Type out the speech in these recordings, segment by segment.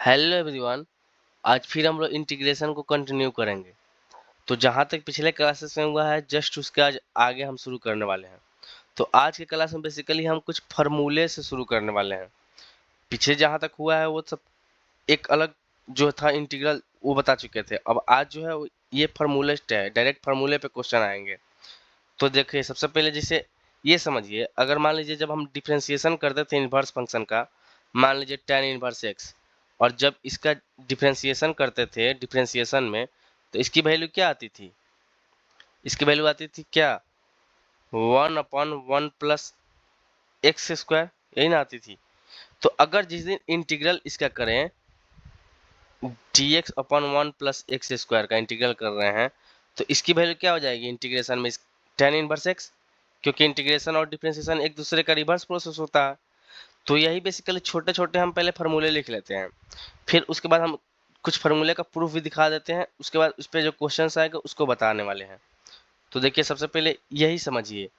Hello everyone. आज फिर हम लोग इंटीग्रेशन को कंटिन्यू करेंगे। तो जहाँ तक पिछले क्लासेस में हुआ है जस्ट उसके आज आगे हम शुरू करने वाले हैं। तो आज के क्लास में बेसिकली हम कुछ फार्मूले से शुरू करने वाले हैं। पीछे जहाँ तक हुआ है वो सब एक अलग जो था इंटीग्रल वो बता चुके थे। अब आज जो है ये फार्मूलिस्ट है, डायरेक्ट फार्मूले पे क्वेश्चन आएंगे। तो देखिए सबसे पहले जैसे ये समझिए, अगर मान लीजिए जब हम डिफ्रेंसिएशन करते थे इन्वर्स फंक्शन का, मान लीजिए tan इन्वर्स एक्स, और जब इसका डिफ्रेंसिएशन करते थे डिफ्रेंसिएशन में, तो इसकी वैल्यू क्या आती थी? इसकी वैल्यू आती थी क्या? 1/1 प्लस एक्स स्क्वायर, यही ना आती थी। तो अगर जिस दिन इंटीग्रल इसका करें dx/1 प्लस एक्स स्क्वायर का इंटीग्रल कर रहे हैं, तो इसकी वैल्यू क्या हो जाएगी इंटीग्रेशन में? tan इनवर्स एक्स, क्योंकि इंटीग्रेशन और डिफरेंशिएशन एक दूसरे का रिवर्स प्रोसेस होता है। तो यही बेसिकली छोटे छोटे हम पहले फार्मूले लिख लेते हैं, फिर उसके बाद हम कुछ फार्मूले का प्रूफ भी दिखा देते हैं, उसके बाद उस पर जो क्वेश्चन आएगा उसको बताने वाले हैं। तो देखिए सबसे पहले यही समझिए,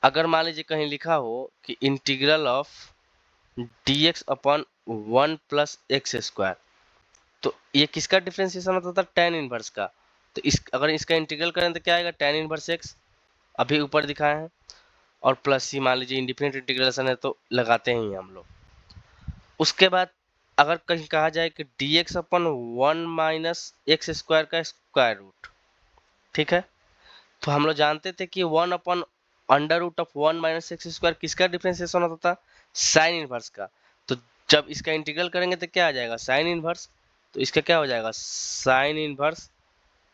अगर मान लीजिए कहीं लिखा हो कि integral of dx/1 plus x square, तो ये किसका डिफरेंशिएशन होता था? tan इनवर्स का। तो इस अगर इसका इंटीग्रल करें तो क्या आएगा? tan इनवर्स एक्स अभी ऊपर दिखाए हैं, और प्लस सी, मान लीजिए इंडिफिनिट इंटीग्रेशन है तो लगाते हैं हम लोग। उसके बाद अगर कहीं कहा जाए कि dx/1 माइनस एक्स स्क्वायर का स्क्वायर रूट, ठीक है, तो हम लोग जानते थे कि 1/√1 माइनस एक्स स्क्वायर किसका डिफरेंशिएशन होता था? साइन इनवर्स का। तो जब इसका इंटीग्रल करेंगे तो क्या आ जाएगा? Sine inverse. तो इसका क्या हो जाएगा? Sine inverse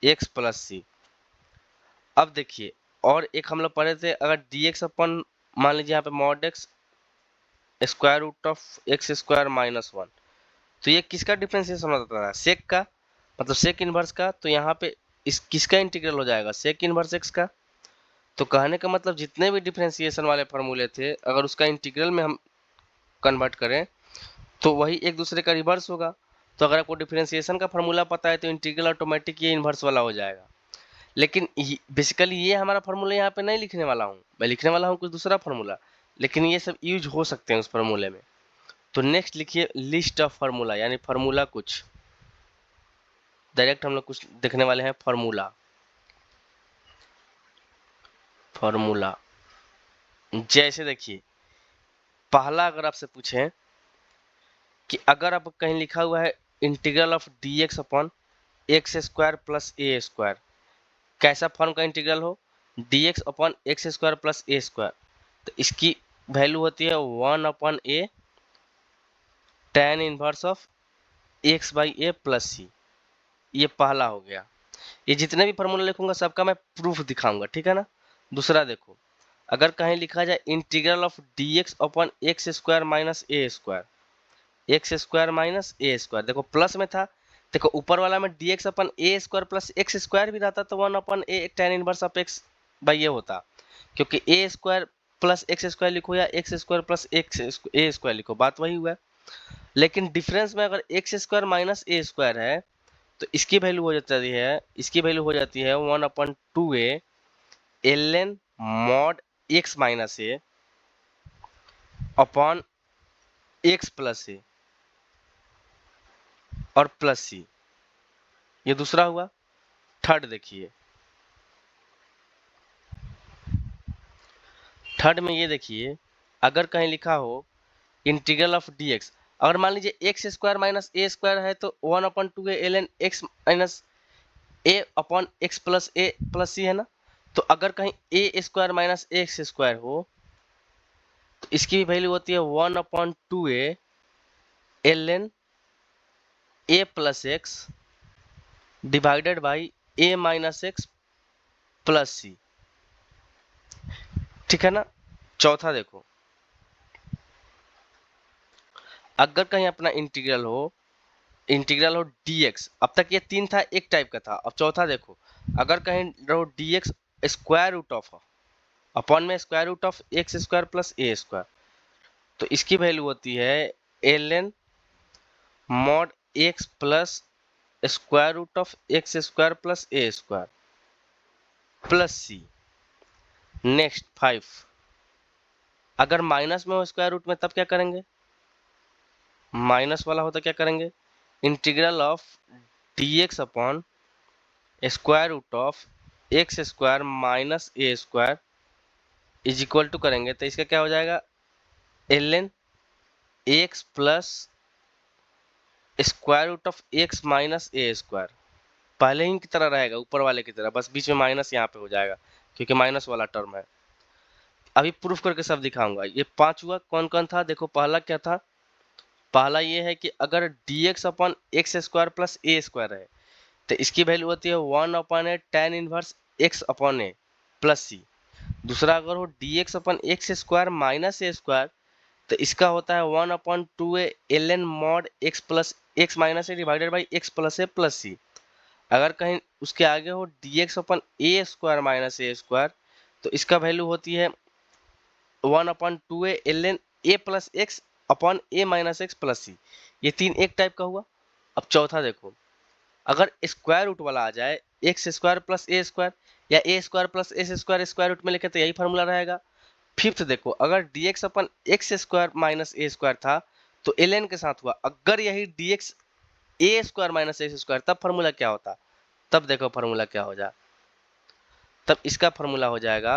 x plus c. अब देखिए, और एक हम लोग पढ़े थे, अगर dx/, मान लीजिए यहाँ पे mod x square root of x square minus 1, तो ये किसका डिफरेंशिएशन होता था? सेक का, मतलब सेक इनवर्स का। तो यहाँ पे इस किसका इंटीग्रल हो जाएगा? सेक इनवर्स एक्स का। तो कहने का मतलब जितने भी डिफरेंशिएशन वाले फार्मूले थे, अगर उसका इंटीग्रल में हम कन्वर्ट करें तो वही एक दूसरे का रिवर्स होगा। तो अगर आपको डिफरेंशिएशन का फार्मूला पता है तो इंटीग्रल ऑटोमेटिक ये इन्वर्स वाला हो जाएगा। लेकिन बेसिकली ये हमारा फार्मूला यहाँ पे नहीं लिखने वाला हूँ, मैं लिखने वाला हूँ कुछ दूसरा फार्मूला, लेकिन ये सब यूज हो सकते हैं उस फार्मूले में। तो नेक्स्ट लिखिए लिस्ट ऑफ फार्मूला, यानी फार्मूला कुछ डायरेक्ट हम लोग कुछ देखने वाले हैं। फार्मूला फार्मूला जैसे देखिए, पहला अगर आपसे पूछें कि अगर आप कहीं लिखा हुआ है इंटीग्रल ऑफ dx/एक्स स्क्वायर प्लस ए स्क्वायर, कैसा फॉर्म का इंटीग्रल हो? dx/एक्स स्क्वायर प्लस ए स्क्वायर, तो इसकी वैल्यू होती है 1/a tan inverse of x by a plus c. ये पहला हो गया। ये जितने भी फार्मूला लिखूंगा सबका मैं प्रूफ दिखाऊंगा, ठीक है ना। दूसरा देखो, अगर कहीं लिखा जाए इंटीग्रल ऑफ dx/एक्स square minus a square, x square minus a square, देखो प्लस में था, देखो ऊपर वाला में dx/a² प्लस एक्स स्क्वायर भी रहता तो 1/a tan inverse of x by ये होता, क्योंकि ए स्क्वायर प्लस एक्स स्क्वायर लिखो या x square plus x a square लिखो, बात वही हुआ है। लेकिन डिफरेंस में अगर x square minus a square है तो इसकी वैल्यू हो जाती है, इसकी वैल्यू हो जाती है 1/2a ln mod x minus a upon x plus a और प्लस सी। ये दूसरा हुआ। थर्ड देखिए, थर्ड में ये देखिए, अगर कहीं लिखा हो इंटीग्रल ऑफ dx, अगर मान लीजिए x square minus a square है तो 1/2a ln x minus a upon x plus c है ना। तो अगर कहीं a square minus x square हो तो इसकी वैल्यू होती है 1/2a ln a plus x divided by a minus x plus c, ठीक है ना। चौथा देखो, अगर कहीं अपना इंटीग्रल हो dx, अब तक ये तीन था, एक टाइप का था, अब चौथा देखो, अगर कहीं रहो dx square root of upon में square root of x square plus a square, तो इसकी वैल्यू होती है ln mod x plus square root of x square plus a square plus c. Next 5, अगर माइनस में हो स्क्वायर रूट में तब क्या करेंगे? माइनस वाला होता क्या करेंगे? Integral of dx upon square root of x square minus a square is equal to करेंगे तो इसका क्या हो जाएगा, ln x plus square root of x minus a square. पहले ही की तरह रहेगा, ऊपर वाले की तरह, बस बीच में माइनस यहाँ पे हो जाएगा क्योंकि माइनस वाला टर्म है। अभी प्रूफ करके सब दिखाऊंगा। ये 5 हुआ, कौन कौन था देखो। पहला क्या था, पहला ये है कि अगर dx upon x square plus a square है तो इसकी वैल्यू होती है 1 upon a tan inverse x upon a plus c. दूसरा अगर हो dx upon x square minus a square तो इसका होता है 1 upon 2a ln mod x plus x minus a divided by x plus a plus c. अगर कहीं उसके आगे हो dx upon a square minus a square तो इसका वैल्यू होती है 1 upon 2a ln a plus x upon a minus x plus c. ये तीन एक टाइप का हुआ। अब चौथा देखो, अगर स्क्वायर रूट वाला आ जाए x square plus a square या a square plus s square square root में लिखे तो यही फार्मूला रहेगा। फिफ्थ देखो, अगर dx upon x square minus a square था तो ln के साथ हुआ, अगर यही dx ए स्क्वायर माइनस एक्स स्क्वायर तब फार्मूला क्या होता, तब देखो फार्मूला क्या हो जाए, तब इसका फार्मूला हो जाएगा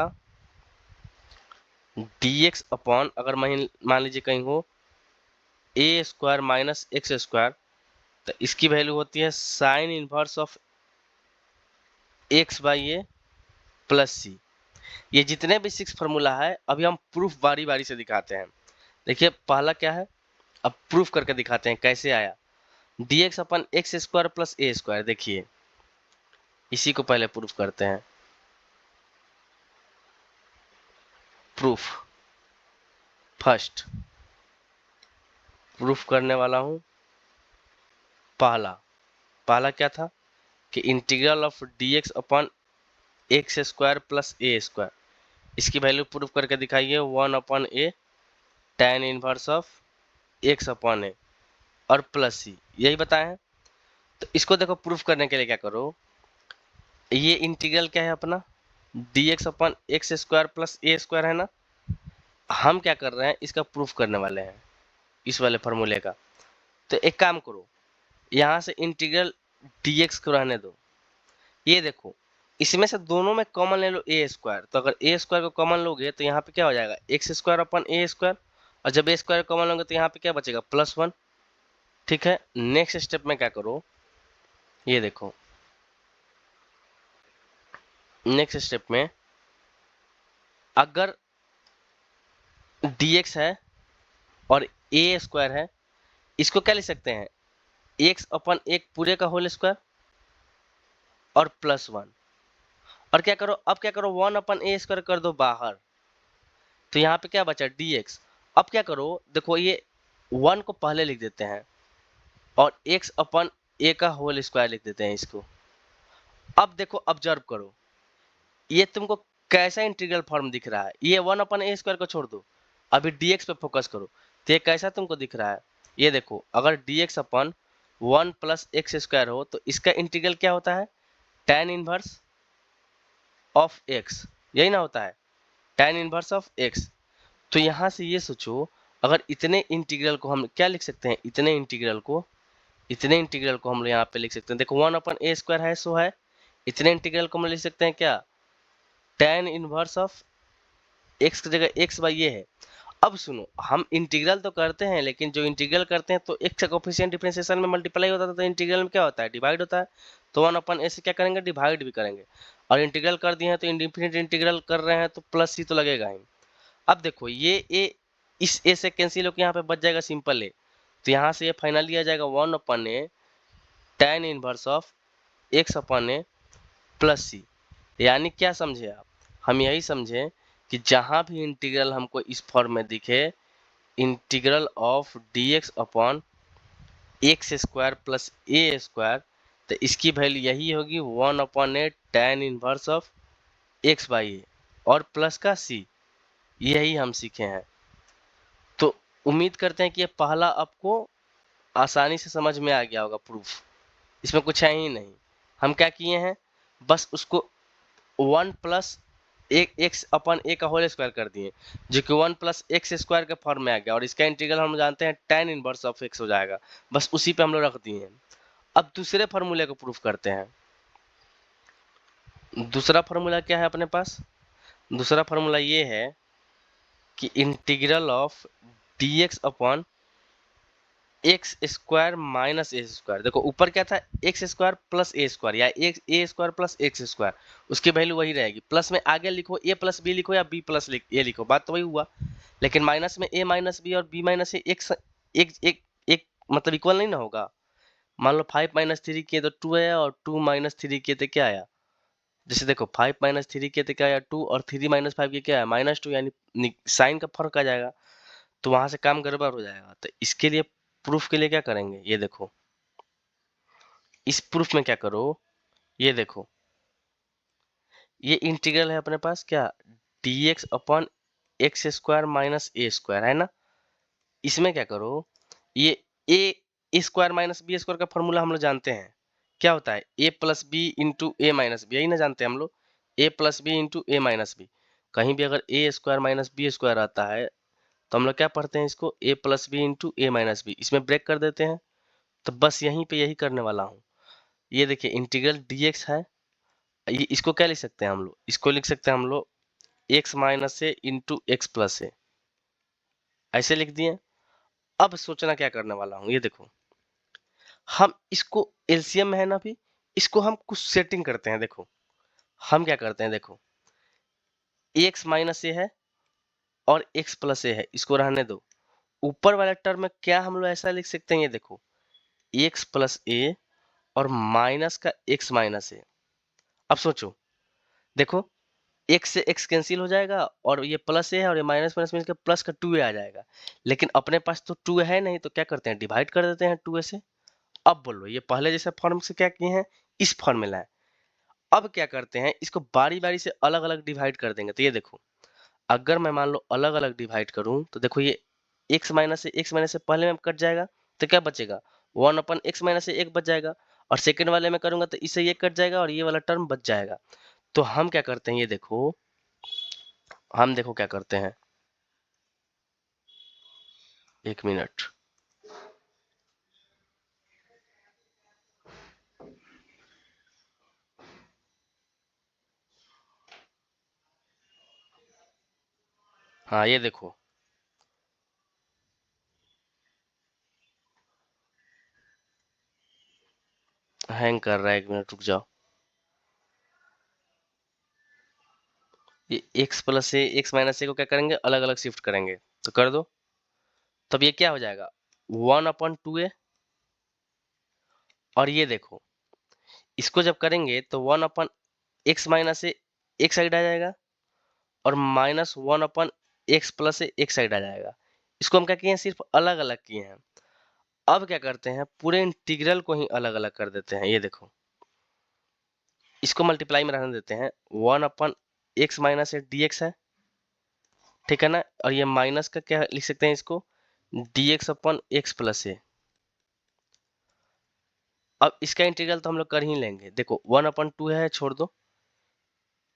dx अपॉन, अगर मान लीजिए कहीं हो a square minus x square तो इसकी वैल्यू होती है sine inverse of x by a plus c. ये जितने भी 6 फार्मूला है अभी हम प्रूफ बारी बारी से दिखाते हैं। देखिए पहला क्या है, अब प्रूफ करके दिखाते हैं कैसे आया। dx upon x square plus a square, देखिए इसी को पहले प्रूफ करते हैं। प्रूफ फर्स्ट प्रूफ करने वाला हूं। पहला पहला क्या था कि integral of dx upon x square plus a square, इसकी वैल्यू प्रूफ करके दिखाइए 1 upon a tan inverse of x upon ए और प्लस सी, यही बताए हैं। तो इसको देखो प्रूफ करने के लिए क्या करो, ये इंटीग्रल क्या है अपना dx upon x square plus a square है ना। हम क्या कर रहे हैं, इसका प्रूफ करने वाले हैं इस वाले फार्मूले का। तो एक काम करो, यहाँ से इंटीग्रल dx को रहने दो। ये देखो इसमें से दोनों में कॉमन ले लो ए स्क्वायर, तो अगर ए स्क्वायर को कॉमन लोगे तो यहाँ पे क्या हो जाएगा x square upon a square, और जब ए स्क्वायर कॉमन लोगे तो यहाँ पे क्या बचेगा +1। ठीक है, नेक्स्ट स्टेप में क्या करो, ये देखो नेक्स्ट स्टेप में अगर dx है और ए स्क्वायर है, इसको क्या लिख सकते हैं एक्स अपन एक पूरे का होल स्क्वायर और +1। और क्या करो, अब क्या करो 1 अपन ए स्क्वायर कर दो बाहर, तो यहाँ पे क्या बचा dx। अब क्या करो देखो, ये 1 को पहले लिख देते हैं और x अपन ए का होल स्क्वायर लिख देते हैं इसको। अब देखो ऑब्जर्व करो, ये तुमको कैसा इंटीग्रल फॉर्म दिख रहा है। ये 1 अपन ए स्क्वायर को छोड़ दो, अभी dx पे फोकस करो तो ये कैसा तुमको दिख रहा है। ये देखो अगर dx अपन 1 प्लस एक्स स्क्वायर हो तो इसका इंटीग्रल क्या होता है tan इनवर्स ऑफ x, यही ना होता है tan इनवर्स ऑफ x। तो यहाँ से ये सोचो, अगर इतने इंटीग्रल को हम क्या लिख सकते हैं, इतने इंटीग्रल को हम यहाँ पे लिख सकते हैं। देखो 1 अपन ए स्क्वायर है सो है, इतने इंटीग्रल को हम लिख सकते हैं क्या tan इनवर्स ऑफ x की जगह x बाई ये है। अब सुनो, हम इंटीग्रल तो करते हैं लेकिन जो इंटीग्रल करते हैं तो x का कोफिशिएंट डिफरेंशिएशन में मल्टीप्लाई होता था, तो इंटीग्रल में क्या होता है डिवाइड होता है। तो 1 अपन ए से क्या करेंगे डिवाइड भी करेंगे, और इंटीग्रल कर दिए हैं तो इंडिफिनिट इंटीग्रल कर रहे हैं तो प्लस सी तो लगेगा ही। अब देखो ये ए इस ए से कैंसिल होकर यहाँ पे बच जाएगा सिंपल ए, तो यहाँ से ये फाइनली आ जाएगा 1 upon a tan inverse of x upon a plus c. यानी क्या समझे आप, हम यही समझे कि जहाँ भी इंटीग्रल हमको इस फॉर्म में दिखे, integral of dx upon x square plus a square, तो इसकी वैल्यू यही होगी 1 upon a tan inverse of x by a और प्लस का सी। यही हम सीखे हैं। तो उम्मीद करते हैं कि ये पहला आपको आसानी से समझ में आ गया होगा प्रूफ, इसमें कुछ है ही नहीं। हम क्या किए हैं, बस उसको 1 प्लस एक एक्स अपन ए का होल स्क्वायर कर दिए, जो कि 1 प्लस एक्स स्क्वायर के फॉर्म में आ गया, और इसका इंटीग्रल हम जानते हैं tan इनवर्स ऑफ एक्स हो जाएगा। बस उसी पे हम लोग रख दिए हैं। अब दूसरे फार्मूले को प्रूफ करते हैं। दूसरा फार्मूला क्या है अपने पास? दूसरा फार्मूला ये है कि integral of d x upon x square minus a square. देखो ऊपर क्या था, x square plus a square, या a square plus x square, उसकी वैल्यू वही रहेगी। प्लस में आगे लिखो ए प्लस बी लिखो या बी प्लस ए लिखो, बात तो वही हुआ। लेकिन माइनस में ए माइनस बी और बी माइनस ए एक, एक, एक, एक मतलब इक्वल नहीं ना होगा। मान लो 5 माइनस 3 किए तो 2 आया, और 2 माइनस 3 किए तो क्या आया? जैसे देखो 5 माइनस 3 किए तो क्या आया 2, और 3 माइनस 5 किए क्या आया -2, यानी साइन का फर्क आ जाएगा, तो वहां से काम गड़बड़ हो जाएगा। तो इसके लिए प्रूफ के लिए क्या करेंगे, ये देखो, इस प्रूफ में क्या करो, ये देखो, ये इंटीग्रल है अपने पास क्या, dx upon x square minus a square, है ना। इसमें क्या करो, ये a square minus b square का फॉर्मूला हम लोग जानते हैं, क्या होता है a plus b into a minus b, यही ना जानते हैं हम लोग, a plus b into a minus b. कहीं भी अगर a square minus b square आता है तो हम लोग क्या पढ़ते हैं इसको, a plus b into a minus B, इसमें ब्रेक कर देते हैं। तो बस यहीं पे यही करने वाला हूँ। ये देखिए इंटीग्रल dx है, ये इसको क्या लिख सकते हैं हम लोग, इसको लिख सकते हैं हम लोग x माइनस ए इंटू एक्स प्लस ए, ऐसे लिख दिए। अब सोचना क्या करने वाला हूँ, ये देखो, हम इसको एलसीएम में है ना, भी इसको हम कुछ सेटिंग करते हैं। देखो हम क्या करते हैं, देखो x माइनस ए है और x प्लस ए है, इसको रहने दो। ऊपर वाला टर्म में क्या हम लोग ऐसा लिख सकते हैं, ये देखो x प्लस ए और माइनस का x माइनस ए। अब सोचो, देखो x से x कैंसिल हो जाएगा, और ये प्लस ए है, और ये माइनस माइनस मिलकर प्लस का 2a आ जाएगा। लेकिन अपने पास तो 2a है नहीं, तो क्या करते हैं, डिवाइड कर देते हैं 2a से। अब बोलो, ये पहले जैसे फॉर्म से क्या किए हैं, इस फॉर्म में लाए। अब क्या करते हैं, इसको बारी बारी से अलग अलग डिवाइड कर देंगे। तो ये देखो, अगर मैं मान लो अलग अलग डिवाइड करूं, तो देखो ये x माइनस से पहले में कट जाएगा, तो क्या बचेगा, 1 अपन एक्स माइनस से एक बच जाएगा। और सेकंड वाले में करूंगा तो इससे ये कट जाएगा, और ये वाला टर्म बच जाएगा। तो हम क्या करते हैं, ये देखो, हम देखो क्या करते हैं, एक मिनट, हाँ ये देखो, हैंग कर रहा है, एक मिनट रुक जाओ। ये x plus a x minus ए को क्या करेंगे, अलग अलग शिफ्ट करेंगे, तो कर दो। तब ये क्या हो जाएगा, 1/2a, और ये देखो इसको जब करेंगे तो 1/x माइनस ए एक साइड आ जाएगा, और -1/x प्लस ए एक साइड आ जाएगा। इसको हम क्या किए हैं, सिर्फ अलग अलग किए हैं। अब क्या करते हैं, पूरे इंटीग्रल को ही अलग अलग कर देते हैं। ये देखो, इसको मल्टीप्लाई में रहने देते हैं, 1/x माइनस ए dx है, ठीक है ना। और ये माइनस का क्या लिख सकते हैं इसको, dx अपॉन एक्स प्लस ए। अब इसका इंटीग्रल तो हम लोग कर ही लेंगे। देखो 1/2 है, छोड़ दो।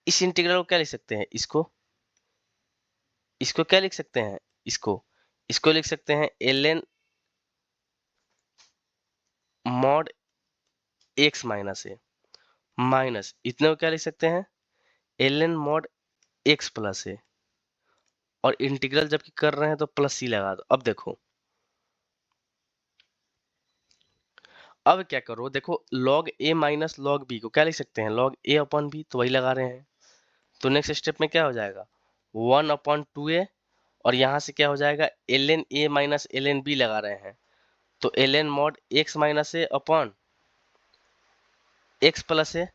इस इंटीग्रल को क्या लिख सकते हैं, इसको इसको क्या लिख सकते हैं, इसको लिख सकते हैं ln मॉड एक्स माइनस ए, माइनस इतने को क्या लिख सकते हैं, ln mod x plus a. और इंटीग्रल जबकि कर रहे हैं तो प्लस सी लगा दो। अब देखो, अब क्या करो, देखो log a minus log b को क्या लिख सकते हैं, log a अपॉन b, तो वही लगा रहे हैं। तो नेक्स्ट स्टेप में क्या हो जाएगा, 1/2a, और यहाँ से क्या हो जाएगा, ln a minus ln b लगा रहे हैं, तो ln mod x minus a upon x plus ए,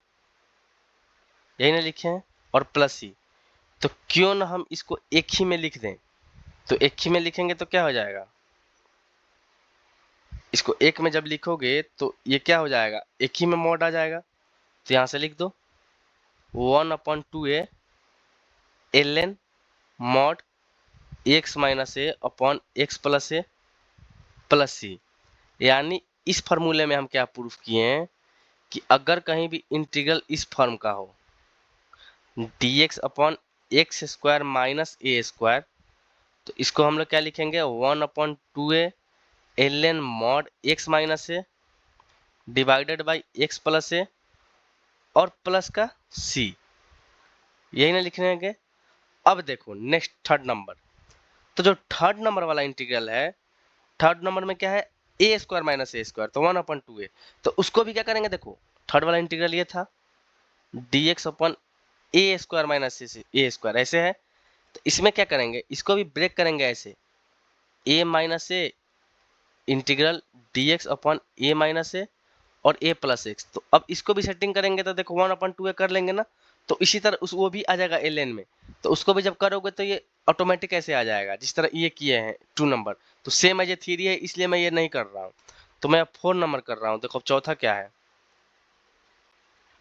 यही ना लिखे हैं, और प्लस सी। तो क्यों ना हम इसको एक ही में लिख दें। तो एक ही में लिखेंगे तो क्या हो जाएगा, इसको एक में जब लिखोगे तो ये क्या हो जाएगा, एक ही में मॉड आ जाएगा। तो यहाँ से लिख दो 1/2a ln mod x minus a upon x plus a plus c. यानी इस फॉर्मूले में हम क्या प्रूफ किए हैं कि अगर कहीं भी इंटीग्रल इस फॉर्म का हो, dx upon x square minus a square, तो इसको हम लोग क्या लिखेंगे 1/2a ln mod x minus a divided by x plus a और प्लस का c, यही ना लिखेंगे। अब देखो नेक्स्ट थर्ड नंबर, तो जो थर्ड नंबर वाला इंटीग्रल है, थर्ड नंबर में क्या है a square minus a square, तो 1/2a, तो उसको भी क्या करेंगे, देखो थर्ड वाला इंटीग्रल ये था dx upon a square minus a square ऐसे है, तो इसमें क्या करेंगे, इसको भी ब्रेक करेंगे ऐसे a minus a integral dx upon a minus a और a प्लस एक्स, तो अब इसको भी सेटिंग करेंगे तो देखो 1/2a कर लेंगे ना, तो इसी तरह उस वो भी आ जाएगा ln में, तो उसको भी जब करोगे तो ये ऑटोमेटिक ऐसे आ जाएगा जिस तरह ये किए हैं 2 नंबर, तो सेम है ये थ्री है इसलिए मैं ये नहीं कर रहा हूँ, तो मैं अब 4 नंबर कर रहा हूँ। देखो अब चौथा क्या है,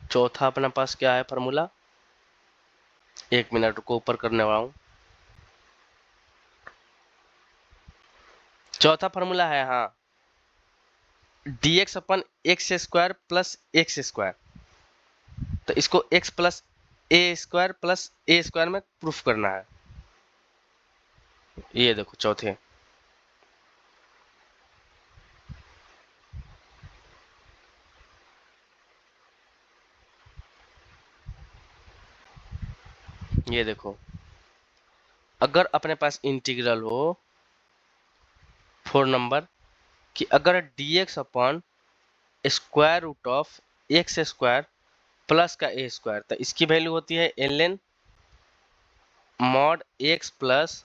चौथा अपने पास क्या है फार्मूला, 1 मिनट को ऊपर करने वाला हूँ। चौथा फार्मूला है हाँ dx upon x square plus x square, तो इसको x प्लस ए स्क्वायर में प्रूफ करना है। ये देखो चौथे, ये देखो अगर अपने पास इंटीग्रल हो 4 नंबर कि अगर dx upon square root of x square plus का ए स्क्वायर, तो इसकी वैल्यू होती है ln mod x plus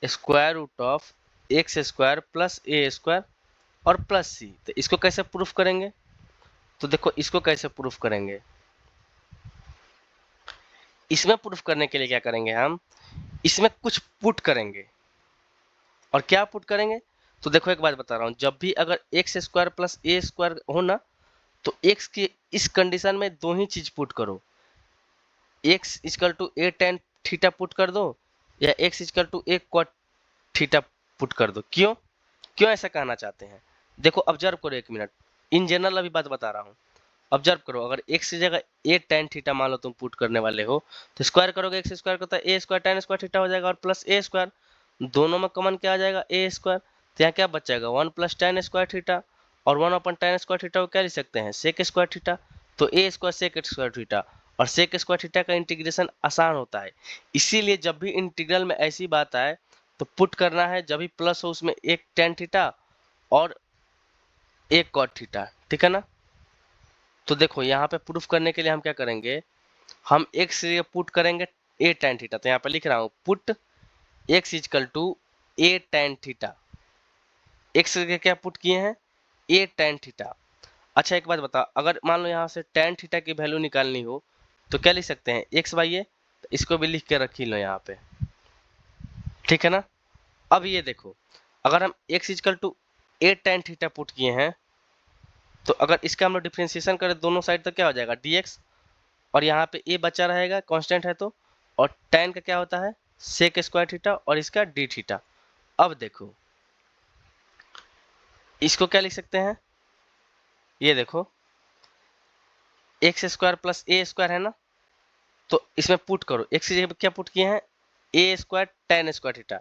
square root of x square plus a square और प्लस सी, तो इसको कैसे प्रूफ करेंगे, तो देखो इसको कैसे प्रूफ करेंगे, इसमें प्रूफ करने के लिए क्या करेंगे हम, इसमें कुछ पुट करेंगे, और क्या पुट करेंगे, तो देखो एक बात बता रहा हूं, जब भी अगर x square plus a square हो ना, तो एक्स की इस कंडीशन में दो ही चीज पुट करो, x equal to a tan theta put कर दो या x equal to a cot theta put कर दो। क्यों क्यों ऐसा कहना चाहते हैं, देखो ऑब्जर्व करो 1 मिनट, इन जनरल अभी बात बता रहा हूँ, ऑब्जर्व करो, अगर एक्स की जगह ए टेन थीटा मान लो तुम पुट करने वाले हो, तो स्क्वायर करोगे एक्स स्क्वायर का, तो a square tan square theta हो जाएगा और प्लस ए स्क्वायर, दोनों में कॉमन क्या आ जाएगा ए स्क्वायर, तो यहाँ क्या बचेगा 1 प्लस टेन स्क्वायर थीटा, और 1/10 स्क्वायर थीटा को क्या लिख सकते हैं सेक स्क्वायर थीटा, तो a square sec square theta, और सेक स्क्वायर थीटा का इंटीग्रेशन आसान होता है, इसीलिए जब भी इंटीग्रल में ऐसी बात आए तो पुट करना है, जब भी प्लस हो उसमें एक टेन थीटा और एक कॉट थीटा, ठीक है ना। तो देखो यहाँ पे प्रूफ करने के लिए हम क्या करेंगे, हम एक्स से पुट करेंगे ए टेन थीटा, तो यहाँ पे लिख रहा हूँ put x equal to a tan theta, x के क्या पुट किए हैं ए टेन थीटा। अच्छा एक बात बता, अगर मान लो यहाँ से टेन थीटा की वैल्यू निकालनी हो तो क्या लिख सकते हैं एक्स बाई ए, तो इसको भी लिख के रख लो यहाँ पे, ठीक है ना। अब ये देखो अगर हम x equal to a tan theta put किए हैं, तो अगर इसका हम लोग डिफ्रेंसिएशन करें दोनों साइड तो क्या हो जाएगा dx, और यहाँ पे ए बचा रहेगा कांस्टेंट है तो, और tan का क्या होता है सेक स्क्वायर थीटा और इसका डी थीटा। अब देखो इसको क्या लिख सकते हैं, ये देखो x square plus a square है ना, तो इसमें पुट करो, एक्स की जगह क्या पुट किए हैं a square tan square theta,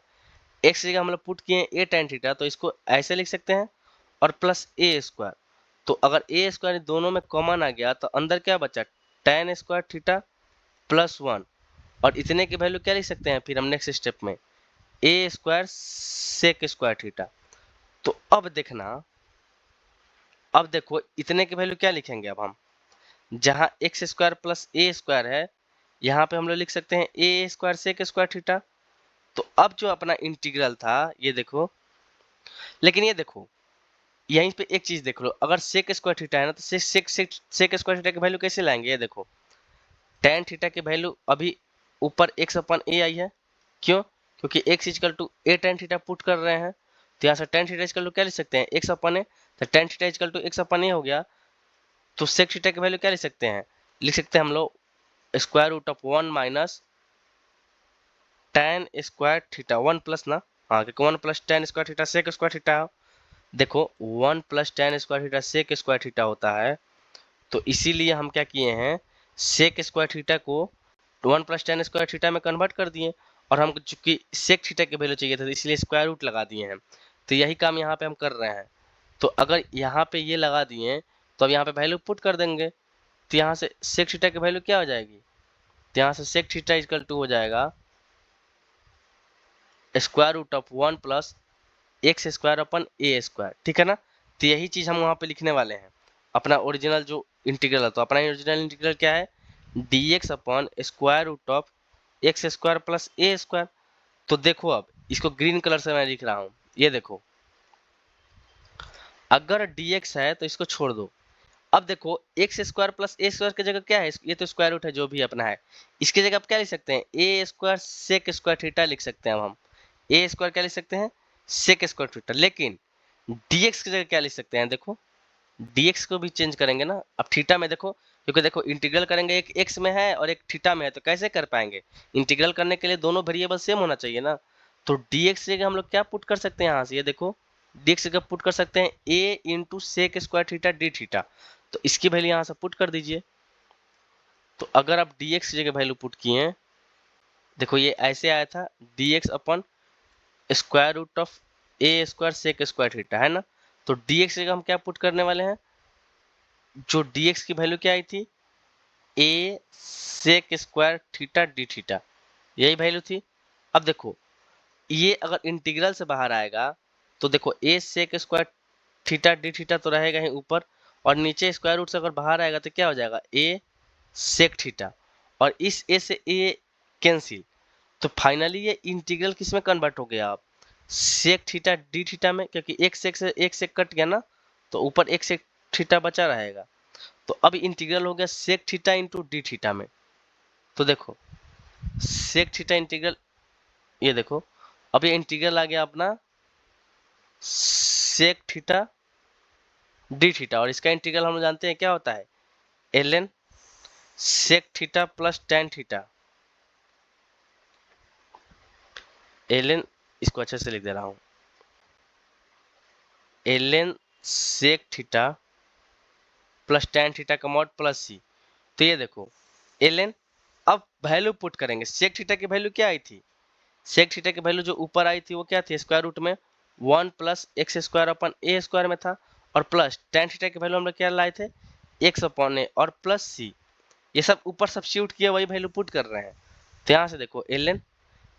x की जगह हम लोग पुट किए हैं ए टेन थीटा, तो इसको ऐसे लिख सकते हैं, और प्लस ए स्क्वायर, तो अगर ए स्क्वायर दोनों में कॉमन आ गया तो अंदर क्या बचा टेन स्क्वायर थीटा प्लस 1, और इतने की वैल्यू क्या लिख सकते हैं फिर हम नेक्स्ट स्टेप में ए स्क्वायर सेक स्क्वायर थीटा। तो अब देखना, अब देखो इतने की वैल्यू क्या लिखेंगे, अब हम जहाँ x square plus a square है यहाँ पे हम लोग लिख सकते हैं a square sec square theta. तो अब जो अपना इंटीग्रल था ये देखो, लेकिन ये देखो यहीं पे एक चीज देख लो, अगर सेक स्क्वायर थीटा है ना तो सेक स्क्वायर थीटा की वैल्यू कैसे लाएंगे, ये देखो टेन थीटा की वैल्यू अभी ऊपर एक्स अपन ए आई है, क्यों क्योंकि x equal to a tan theta put कर रहे हैं, तो यहाँ से टेन थीटा इक्वल टू क्या लिख सकते हैं एक्स अपन ए, तो tan theta equal to x upon a हो गया, तो सेक थीटा की वैल्यू क्या लिख सकते हैं, लिख सकते हैं हम लोग square root of 1 minus tan square theta 1 plus ना, हाँ क्योंकि 1 plus tan square theta sec square theta, देखो 1 plus tan square theta sec square theta होता है, तो इसीलिए हम क्या किए हैं सेक स्क्वायर थीटा को 1 प्लस टेन स्क्वायर थीटा में कन्वर्ट कर दिए, और हमको चूंकि सेक थीटा की वैल्यू चाहिए था तो इसलिए स्क्वायर रूट लगा दिए हैं। तो यही काम यहाँ पे हम कर रहे हैं। तो अगर यहाँ पे ये लगा दिए तो अब यहाँ पे वैल्यू पुट कर देंगे, तो यहाँ से सेक थीटा की वैल्यू क्या हो जाएगी, तो यहाँ से सेक थीटा इक्वल टू हो जाएगा square root of 1 plus x square upon a square, ठीक है ना। तो यही चीज़ हम वहाँ पे लिखने वाले हैं, अपना ओरिजिनल जो इंटीग्रल है। तो अपना ओरिजिनल इंटीग्रल क्या है, d x upon square root of x square plus a square. तो देखो अब इसको ग्रीन कलर से मैं लिख रहा हूँ, ये देखो, अगर dx है तो इसको छोड़ दो। अब देखो x square plus a square की जगह क्या है, ये तो स्क्वायर रूट है जो भी अपना है, इसकी जगह आप क्या लिख सकते हैं, a square sec square theta लिख सकते हैं। अब हम ए स्क्वायर क्या लिख सकते हैं, सेक स्क्वायर थीटा। लेकिन dx की जगह क्या लिख सकते हैं, देखो dx को भी चेंज करेंगे ना। अब थीटा में देखो, क्योंकि देखो इंटीग्रल करेंगे, एक x में है और एक थीटा में है, तो कैसे कर पाएंगे, इंटीग्रल करने के लिए दोनों वेरिएबल सेम होना चाहिए ना। तो dx की जगह हम लोग क्या पुट कर सकते हैं यहाँ से, ये देखो dx की जगह पुट कर सकते हैं a into sec square theta d theta. तो इसकी वैल्यू यहाँ से पुट कर दीजिए। तो अगर आप dx की जगह वैल्यू पुट किए, देखो ये ऐसे आया था dx upon square root of a square sec square theta, है ना। तो dx की जगह हम क्या पुट करने वाले हैं, जो dx की वैल्यू क्या आई थी, a sec square theta d theta, यही वैल्यू थी। अब देखो ये अगर इंटीग्रल से बाहर आएगा तो देखो a sec square theta d theta तो रहेगा ही ऊपर, और नीचे स्क्वायर रूट से अगर बाहर आएगा तो क्या हो जाएगा, ए सेक थीटा, और इस ए से ए कैंसिल। तो फाइनली ये इंटीग्रल किस में कन्वर्ट हो गया, आप सेक थीटा डी थीटा में, क्योंकि एक सेक से एक सेक कट गया ना, तो ऊपर एक सेक थीटा बचा रहेगा। तो अब इंटीग्रल हो गया sec theta into d theta में। तो देखो सेक थीटा इंटीग्रल, ये देखो अब ये इंटीग्रल आ गया अपना सेक थीटा डी थीटा, और इसका इंटीग्रल हम लोग जानते हैं क्या होता है, ln sec theta plus tan theta. ln, इसको अच्छे से लिख दे रहा हूं, ln sec theta plus tan theta का मॉड प्लस सी। तो ये देखो ln, अब वैल्यू पुट करेंगे, सेक थीटा की वैल्यू क्या आई थी, सेक थीटा की वैल्यू जो ऊपर आई थी वो क्या थी, स्क्वायर रूट में 1 plus x square upon a square में था, और प्लस टेन थीटा की वैल्यू हम लोग क्या लाए थे, एक्स अपॉन ए, और प्लस सी, ये सब ऊपर सब्स्टिट्यूट किया वही वैल्यू पुट कर रहे हैं। तो यहाँ से देखो ln,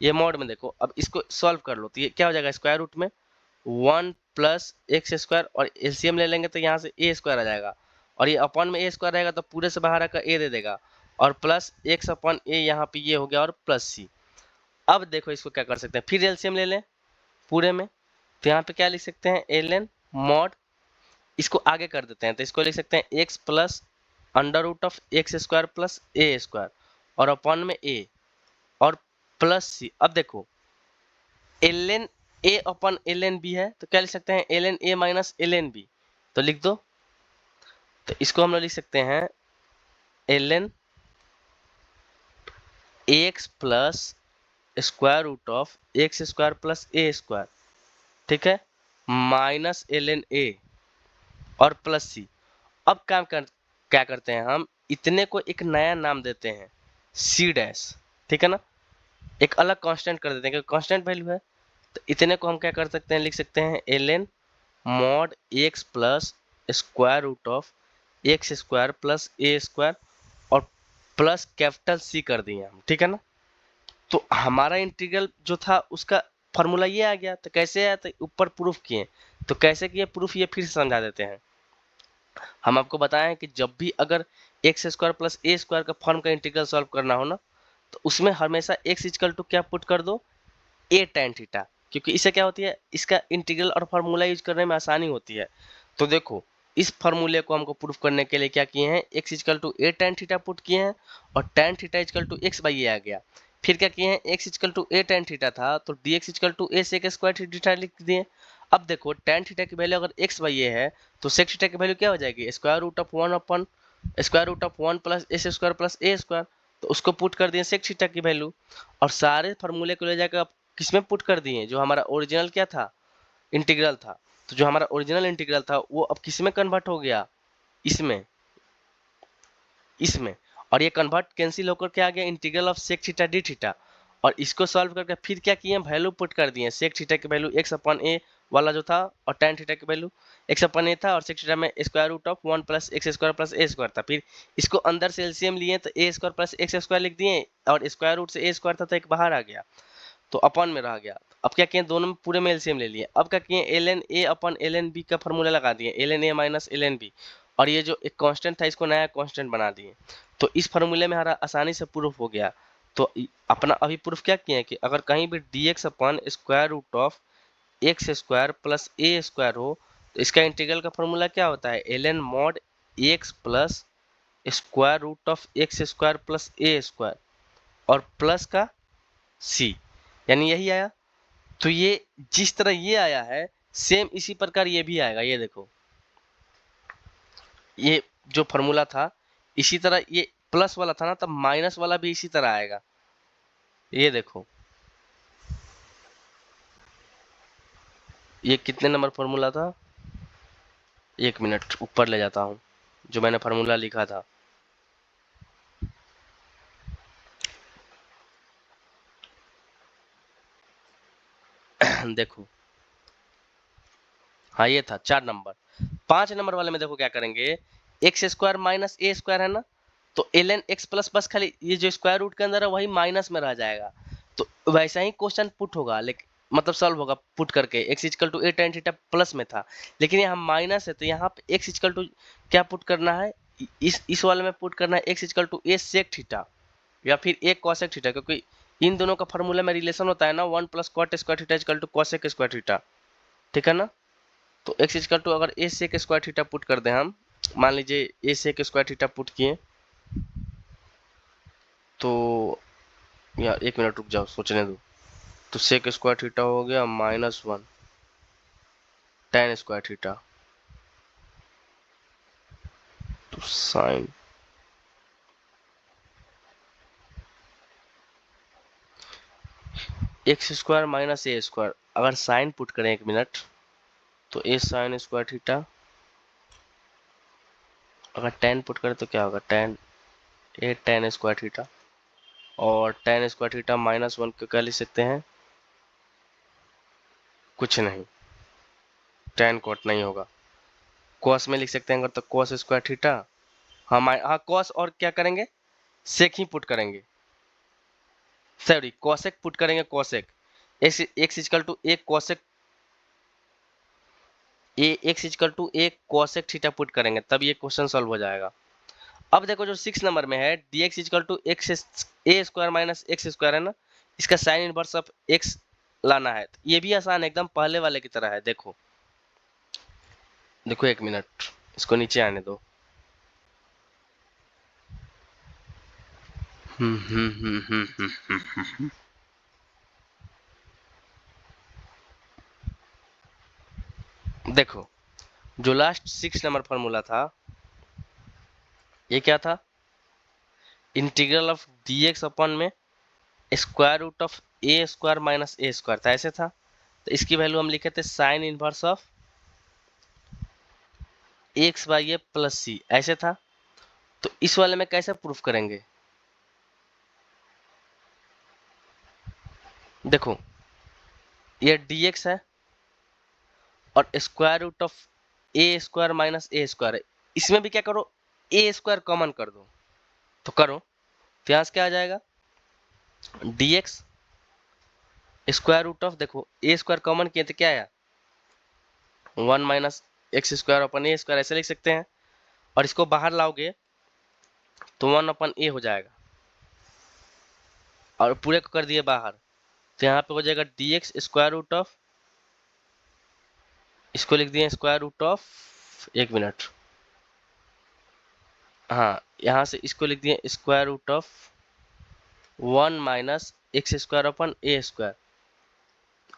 ये मॉड में देखो, अब इसको सॉल्व कर लो तो ये क्या हो जाएगा, स्क्वायर रूट में 1 प्लस एक्स स्क्वायर, और एलसीएम ले लेंगे तो यहाँ से ए स्क्वायर आ जाएगा, और ये अपॉन में ए स्क्वायर रहेगा तो पूरे से बाहर आकर ए दे देगा, और प्लस एक्स अपॉन ए, यहाँ पे ये हो गया, और प्लस सी। अब देखो इसको क्या कर सकते हैं, फिर एलसीएम ले लें पूरे में, तो यहाँ पे क्या लिख सकते हैं, ln मॉड, इसको आगे कर देते हैं तो इसको लिख सकते हैं x plus under root of x square plus a square, और अपॉन में a, और प्लस सी। अब देखो ln a upon ln b है, तो क्या लिख सकते हैं, ln a minus ln b, तो लिख दो। तो इसको हम लोग लिख सकते हैं ln ax plus square root of x square plus a square, ठीक है, माइनस ln a और प्लस सी। अब क्या करते हैं हम, इतने को एक नया नाम देते हैं सी डैश, ठीक है ना, एक अलग कांस्टेंट कर देते हैं क्योंकि कांस्टेंट वैल्यू है। तो इतने को हम क्या कर सकते हैं, लिख सकते हैं ln mod x plus square root of x square plus a square, और प्लस कैपिटल सी कर दिए हम, ठीक है ना। तो हमारा इंटीग्रल जो था उसका फॉर्मूला ये आ गया। तो कैसे आया, तो ऊपर प्रूफ किए, तो कैसे किए प्रूफ, ये फिर से समझा देते हैं। हम आपको बताएं कि जब भी अगर x square plus a square का फॉर्म का इंटीग्रल सॉल्व करना हो ना, तो उसमें हमेशा एक्स इक्वल टू क्या पुट कर दो, ए टेन थीटा, क्योंकि इससे क्या होती है, इसका इंटीग्रल और फार्मूला यूज करने में आसानी होती है। तो देखो इस फार्मूले को हमको प्रूफ करने के लिए क्या किए हैं, x equal to a tan theta put किए हैं, और tan theta equal to x by a आ गया। फिर क्या किए हैं, x equal to a tan theta था तो d x equal to a sec square theta लिख दिए। अब देखो टेन थीटा की वैल्यू अगर एक्स बाई ए है तो सेक थीटा की वैल्यू क्या हो जाएगी, square root of 1 upon square root of 1 plus s square plus a square. तो उसको पुट कर दिए सेक थीटा की वैल्यू, और सारे फार्मूले को ले जाकर किसमें पुट कर दिए, जो हमारा ओरिजिनल क्या था, इंटीग्रल था। तो जो हमारा ओरिजिनल इंटीग्रल था वो अब किस में कन्वर्ट हो गया, इसमें, इसमें। और ये कन्वर्ट कैंसिल होकर क्या आ गया, integral of sec theta d theta. और इसको सॉल्व करके फिर क्या किए, वैल्यू पुट कर दिए, सेक थीटा की वैल्यू एक्स अपन ए वाला जो था, और tan थीटा की वैल्यू एक्स अपन ए था, और सेक थीटा में square root of 1 plus x square plus a square था। फिर इसको अंदर से एलसीएम लिए तो a square plus x square लिख दिए, और स्क्वायर रूट से ए स्क्वायर था तो एक बाहर आ गया, तो अपन में रह गया। अब क्या किए, दोनों में पूरे में एलसीएम ले लिए। अब क्या किए, l n a upon l n b का फॉर्मूला लगा दिए, l n a minus l n b, और ये जो एक कांस्टेंट था इसको नया कांस्टेंट बना दिए। तो इस फार्मूले में हमारा आसानी से प्रूफ हो गया। तो अपना अभी प्रूफ क्या किए कि अगर कहीं भी d x upon square root of x square plus a square हो, तो इसका इंटीग्रल का फॉर्मूला क्या होता है, L N mod x plus square root of x square plus a square, और प्लस का सी, यानी यही आया। तो ये जिस तरह ये आया है, सेम इसी प्रकार ये भी आएगा। ये देखो, ये जो फॉर्मूला था इसी तरह, ये प्लस वाला था ना, तब माइनस वाला भी इसी तरह आएगा। ये देखो, ये कितने नंबर फॉर्मूला था, एक मिनट ऊपर ले जाता हूँ, जो मैंने फॉर्मूला लिखा था। देखो, हाँ ये था 4 नंबर। 5 नंबर वाले में देखो क्या करेंगे, x square minus a square है ना, तो एल एन एक्स प्लस, बस खाली ये जो स्क्वायर रूट के अंदर है वही माइनस में रह जाएगा। तो वैसा ही क्वेश्चन पुट होगा, लेकिन मतलब सॉल्व होगा पुट करके, x equal to a tan theta plus में था, लेकिन यहाँ माइनस है, तो यहाँ पे एक्स इक्वल टू क्या पुट करना है, इस वाले में पुट करना है x equal to a sec theta या फिर ए कॉसेक थीटा, क्योंकि इन दोनों का फॉर्मूला में रिलेशन होता है ना, 1 plus cot square theta equal to cosec square theta, ठीक है ना। तो एक्स इक्वल टू अगर a sec square theta put कर दें हम, मान लीजिए a sec square theta put किए, तो यार एक मिनट रुक जाओ, सोचने दो। तो सेक स्क्वायर थीटा हो गया -1 tan स्क्वायर थीटा, तो sine x square minus a square, अगर साइन पुट करें एक मिनट, तो ए साइन स्क्वायर थीटा, अगर tan पुट करें तो क्या होगा, tan स्क्वायर थीटा, और tan स्क्वायर थीटा -1 को क्या लिख सकते हैं, कुछ नहीं, tan कॉट नहीं होगा, कॉस में लिख सकते हैं अगर, तो कॉस स्क्वायर थीटा, हाँ कॉस, और क्या करेंगे, सेक ही पुट करेंगे, सॉरी कॉसेक पुट करेंगे, कॉसेक एक्स इक्वल टू एक कॉसेक एक्स इक्वल टू एक कॉसेक थीटा पुट करेंगे, तब ये क्वेश्चन सॉल्व हो जाएगा। अब देखो जो 6 नंबर में है, d x equal to x a square minus x square है ना, इसका साइन इनवर्स ऑफ एक्स लाना है। तो ये भी आसान एकदम पहले वाले की तरह है। देखो देखो एक मिनट, इसको नीचे आने दो। देखो जो लास्ट 6 नंबर फॉर्मूला था, ये क्या था, integral of d x upon में square root of a square minus a square था, ऐसे था। तो इसकी वैल्यू हम लिखे थे sine inverse of x by a plus c, ऐसे था। तो इस वाले में कैसे प्रूफ करेंगे, देखो ये dx है और square root of a square minus a square है, इसमें भी क्या करो, ए स्क्वायर कॉमन कर दो, तो करो, तो यहाँ से क्या आ जाएगा, dx स्क्वायर रूट ऑफ, देखो ए स्क्वायर कॉमन किए तो क्या आया, 1 minus x square upon a square, ऐसे लिख सकते हैं। और इसको बाहर लाओगे तो 1 अपन ए हो जाएगा, और पूरे को कर दिए बाहर, तो यहाँ पे हो जाएगा dx स्क्वायर रूट ऑफ, इसको लिख दिए स्क्वायर रूट ऑफ, एक मिनट, हाँ यहाँ से इसको लिख दिए square root of 1 minus x square upon a square,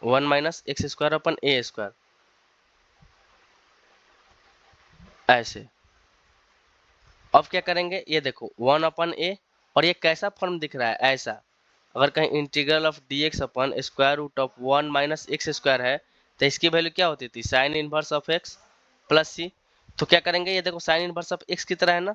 1 minus x square upon a square, ऐसे। अब क्या करेंगे, ये देखो 1 अपन ए, और ये कैसा फॉर्म दिख रहा है, ऐसा। अगर कहीं integral of d x upon square root of 1 minus x square है, तो इसकी वैल्यू क्या होती थी, sine inverse of x plus c. तो क्या करेंगे, ये देखो साइन इनवर्स ऑफ एक्स की तरह है ना,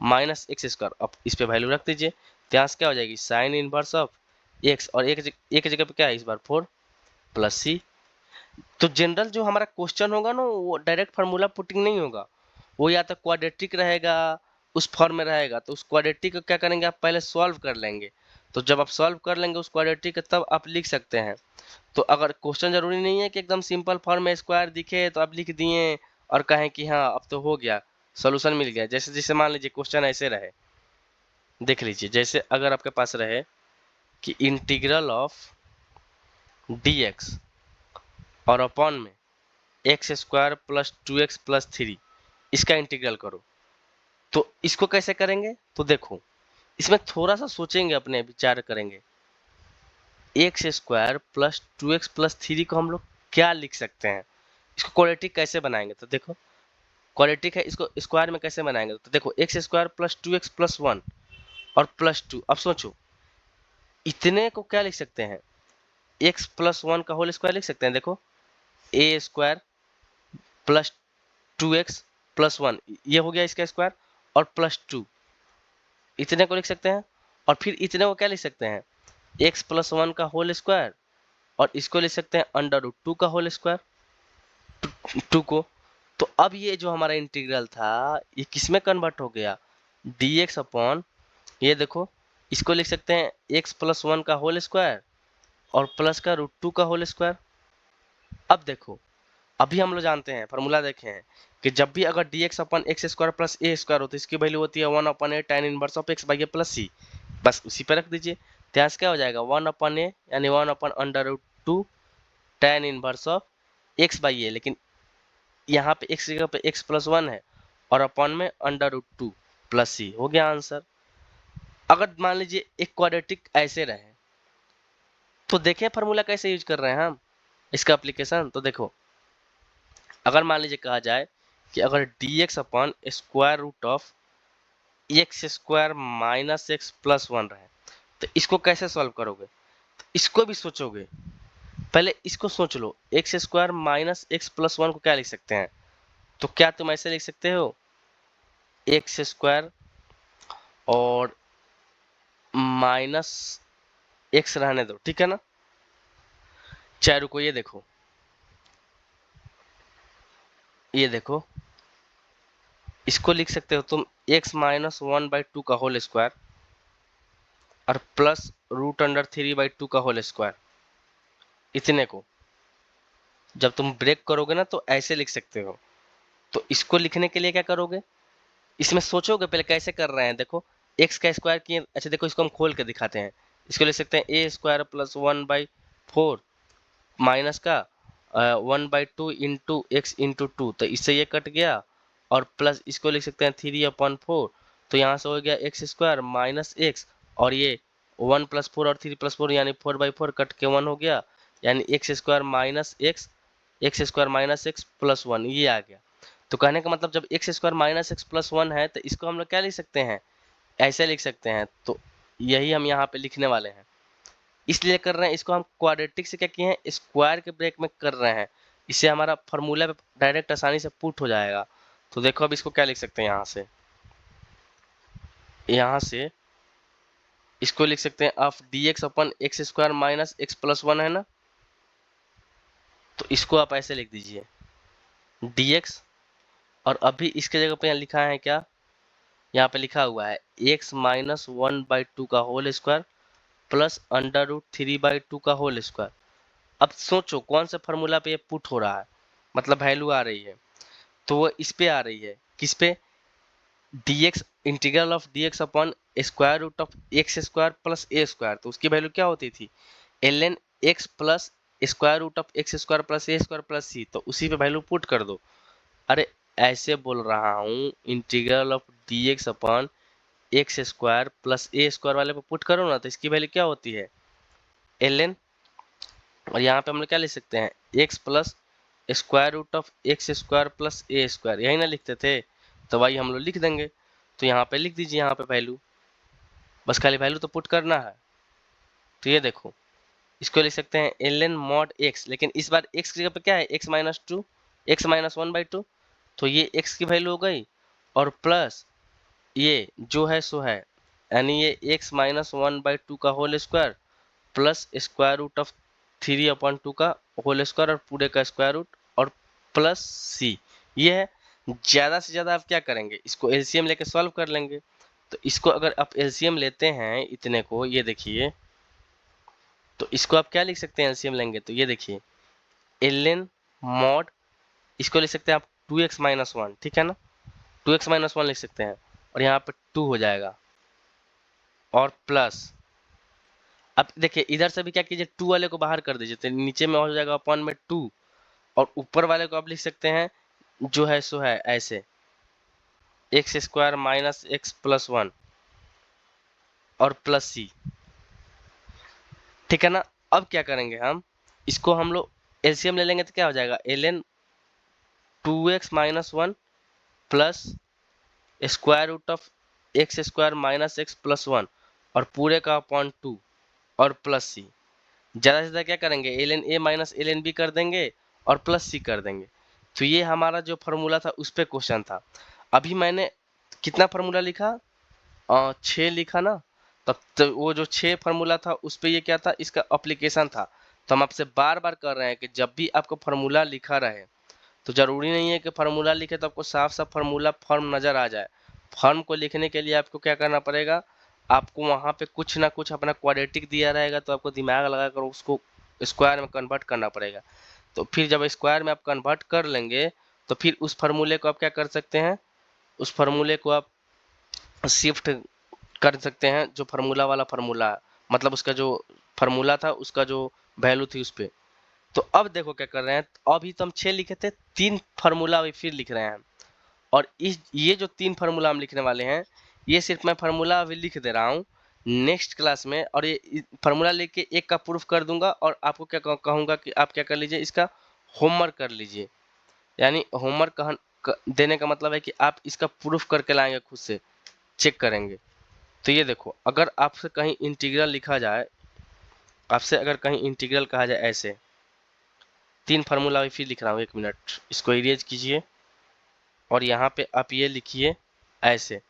माइनस एक्स स्क्वायर। अब इस पे वैल्यू रख दीजिए, तो यहाँ से क्या हो जाएगी साइन इनवर्स ऑफ एक्स, और एक जगह पे क्या है इस बार 4 प्लस सी। तो जनरल जो हमारा क्वेश्चन होगा ना वो डायरेक्ट फार्मूला पुटिंग नहीं होगा, वो या तो क्वाड्रेटिक रहेगा, उस फॉर्म में रहेगा। तो उस क्वाड्रेटिक को क्या करेंगे आप पहले सॉल्व कर लेंगे। तो जब आप सॉल्व कर लेंगे उस क्वाड्रेटिक तब आप लिख सकते हैं। तो अगर क्वेश्चन जरूरी नहीं है कि एकदम सिंपल फॉर्म में स्क्वायर दिखे तो आप लिख दिए और कहें कि हाँ अब तो हो गया, सोल्यूशन मिल गया। जैसे जैसे मान लीजिए क्वेश्चन ऐसे रहे, देख लीजिए, जैसे अगर आपके पास रहे कि इंटीग्रल ऑफ डी एक्स और अपॉन में x square plus 2x plus 3 इसका इंटीग्रल करो, तो इसको कैसे करेंगे। तो देखो इसमें थोड़ा सा सोचेंगे, अपने विचार करेंगे। X square plus 2x plus 3 को हम लोग क्या लिख सकते हैं, इसको क्वाड्रेटिक कैसे बनाएंगे। तो देखो क्वाड्रेटिक है, इसको स्क्वायर में कैसे बनाएंगे। तो देखो x square plus 2x plus 1 और प्लस 2। अब सोचो इतने को क्या लिख सकते हैं, x प्लस 1 का होल स्क्वायर लिख सकते हैं। देखो ए स्क्वायर प्लस 2x प्लस 1 ये हो गया इसका स्क्वायर, और प्लस 2 इतने को लिख सकते हैं। और फिर इतने को क्या लिख सकते हैं, x प्लस 1 का होल स्क्वायर, और इसको लिख सकते हैं अंडर रूट 2 का होल स्क्वायर 2 को। तो अब ये जो हमारा इंटीग्रल था ये किस में कन्वर्ट हो गया, dx अपॉन, ये देखो इसको लिख सकते हैं x प्लस 1 का होल स्क्वायर और प्लस का रूट 2 का होल स्क्वायर। अब देखो अभी हम लोग जानते हैं, फार्मूला देखे हैं कि जब भी अगर dx upon x square plus a square हो तो इसकी वैल्यू होती है 1 upon a tan inverse of x by a plus c. बस उसी पे रख दीजिए, ध्यान से क्या हो जाएगा 1 अपन ए यानी 1 upon under root 2 tan inverse of x by a. लेकिन यहाँ पे एक्स जगह पे एक्स प्लस 1 है और अपन में अंडर रूट 2 प्लस सी, हो गया आंसर। अगर मान लीजिए एक क्वाड्रेटिक ऐसे रहे तो देखें फार्मूला कैसे यूज कर रहे हैं हम इसका एप्लीकेशन। तो देखो अगर मान लीजिए कहा जाए कि अगर dx upon square root of x square minus x plus 1 रहे तो इसको कैसे सॉल्व करोगे, तो इसको भी सोचोगे। पहले इसको सोच लो, x square minus x plus 1 को क्या लिख सकते हैं। तो क्या तुम ऐसे लिख सकते हो एक्स स्क्वायर और माइनस एक्स रहने दो, ठीक है ना। चाहे रुको ये देखो, ये देखो इसको लिख सकते हो तुम x माइनस 1/2 का होल स्क्वायर और प्लस रूट अंडर 3/2 का होल स्क्वायर। इतने को जब तुम ब्रेक करोगे ना तो ऐसे लिख सकते हो। तो इसको लिखने के लिए क्या करोगे, इसमें सोचोगे पहले कैसे कर रहे हैं। देखो x का स्क्वायर किए, अच्छा देखो इसको हम खोल के दिखाते हैं। इसको लिख सकते हैं ए स्क्वायर प्लस 1/4 माइनस का 1/2 इंटू एक्स इंटू 2, तो इससे ये कट गया। और प्लस इसको लिख सकते हैं 3/4, तो यहाँ से हो गया एक्स स्क्वायर माइनस एक्स, और ये 1 प्लस 4 और 3 प्लस 4 यानी 4/4 कट के 1 हो गया, यानी x square minus x plus 1 ये आ गया। तो कहने का मतलब जब x square minus x plus 1 है तो इसको हम लोग क्या लिख सकते हैं, ऐसे लिख सकते हैं। तो यही हम यहाँ पे लिखने वाले हैं, इसलिए कर रहे हैं इसको हम क्वाड्रेटिक से क्या किए हैं स्क्वायर के ब्रेक में कर रहे हैं। इससे हमारा फार्मूला पे डायरेक्ट आसानी से पुट हो जाएगा। तो देखो अब इसको क्या लिख सकते हैं, यहाँ से इसको लिख सकते हैं of d x upon x square minus x plus 1 है ना, तो इसको आप ऐसे लिख दीजिए डी एक्स। और अभी इसके जगह पे यहाँ लिखा है क्या, यहाँ पे लिखा हुआ है एक्स माइनस 1/2 का whole square plus under root 3/2 का होल स्क्वायर। अब सोचो कौन सा फार्मूला पे ये पुट हो रहा है, मतलब वैल्यू आ रही है, तो वो इस पे आ रही है, किस पे, dx integral of dx upon square root of x square plus a square. तो उसकी वैल्यू क्या होती थी ln x plus square root of x square plus a square plus c, तो उसी पे वैल्यू पुट कर दो। अरे ऐसे बोल रहा हूँ integral of dx upon x square plus a square वाले पे पुट करो ना, तो इसकी वैल्यू क्या होती है ln, और यहाँ पे हम लोग क्या लिख सकते हैं x plus square root of x square plus a square, यही ना लिखते थे। तो वही हम लोग लिख देंगे, तो यहाँ पे लिख दीजिए, यहाँ पे वैल्यू, बस खाली वैल्यू तो पुट करना है। तो ये देखो इसको लिख सकते हैं ln मॉड x, लेकिन इस बार x की जगह पे क्या है x माइनस 2 एक्स माइनस 1/2, तो ये x की वैल्यू हो गई, और प्लस ये जो है सो है, यानी ये x माइनस 1/2 का whole square plus square root of 3/2 का होल स्क्वायर और पूरे का स्क्वायर रूट और प्लस c, ये है। ज़्यादा से ज़्यादा आप क्या करेंगे, इसको एलसीएम लेके सॉल्व कर लेंगे। तो इसको अगर आप एलसीएम लेते हैं इतने को, ये देखिए, तो इसको आप क्या लिख सकते हैं एलसीएम लेंगे तो ये देखिए ln मॉड, इसको लिख सकते हैं आप 2x माइनस 1, ठीक है ना, 2x माइनस 1 लिख सकते हैं और यहाँ पे 2 हो जाएगा और प्लस, अब देखिए इधर से भी क्या कीजिए 2 वाले को बाहर कर दीजिए तो नीचे में हो जाएगा अपॉन में 2 और ऊपर वाले को आप लिख सकते हैं जो है सो है ऐसे x square minus x plus 1 और प्लस सी, ठीक है ना। अब क्या करेंगे हम, इसको हम लोग एलसीएम ले लेंगे तो क्या हो जाएगा ln 2x माइनस 1 प्लस square root of x square minus x plus 1 और पूरे का अपॉन 2 और प्लस सी। ज़्यादा से ज़्यादा क्या करेंगे ln a minus ln b कर देंगे और प्लस सी कर देंगे। तो ये हमारा जो फार्मूला था उस पर क्वेश्चन था। अभी मैंने कितना फार्मूला लिखा, 6 लिखा ना, तब तो वो जो 6 फार्मूला था उस पर ये क्या था, इसका अप्लीकेशन था। तो हम आपसे बार बार कर रहे हैं कि जब भी आपको फार्मूला लिखा रहे तो जरूरी नहीं है कि फार्मूला लिखे तो आपको साफ साफ फार्मूला फॉर्म नज़र आ जाए। फॉर्म को लिखने के लिए आपको क्या करना पड़ेगा, आपको वहाँ पे कुछ ना कुछ अपना क्वाड्रेटिक दिया रहेगा तो आपको दिमाग लगाकर उसको स्क्वायर में कन्वर्ट करना पड़ेगा। तो फिर जब स्क्वायर में आप कन्वर्ट कर लेंगे तो फिर उस फार्मूले को आप क्या कर सकते हैं, उस फार्मूले को आप शिफ्ट कर सकते हैं जो फार्मूला वाला फार्मूला, मतलब उसका जो फार्मूला था उसका जो वैल्यू थी उस पर। तो अब देखो क्या कर रहे हैं, अभी तो हम 6 लिखे थे, 3 फार्मूला अभी फिर लिख रहे हैं। और इस ये जो 3 फार्मूला हम लिखने वाले हैं, ये सिर्फ मैं फार्मूला अभी लिख दे रहा हूँ नेक्स्ट क्लास में, और ये फार्मूला लेके एक का प्रूफ कर दूंगा और आपको क्या कहूँगा कि आप क्या कर लीजिए, इसका होमवर्क कर लीजिए। यानी होमवर्क देने का मतलब है कि आप इसका प्रूफ करके लाएंगे, खुद से चेक करेंगे। तो ये देखो, अगर आपसे कहीं इंटीग्रल लिखा जाए, आपसे अगर कहीं इंटीग्रल कहा जाए ऐसे, 3 फार्मूला अभी फिर लिख रहा हूँ, 1 मिनट, इसको इरेज कीजिए और यहाँ पे आप ये लिखिए ऐसे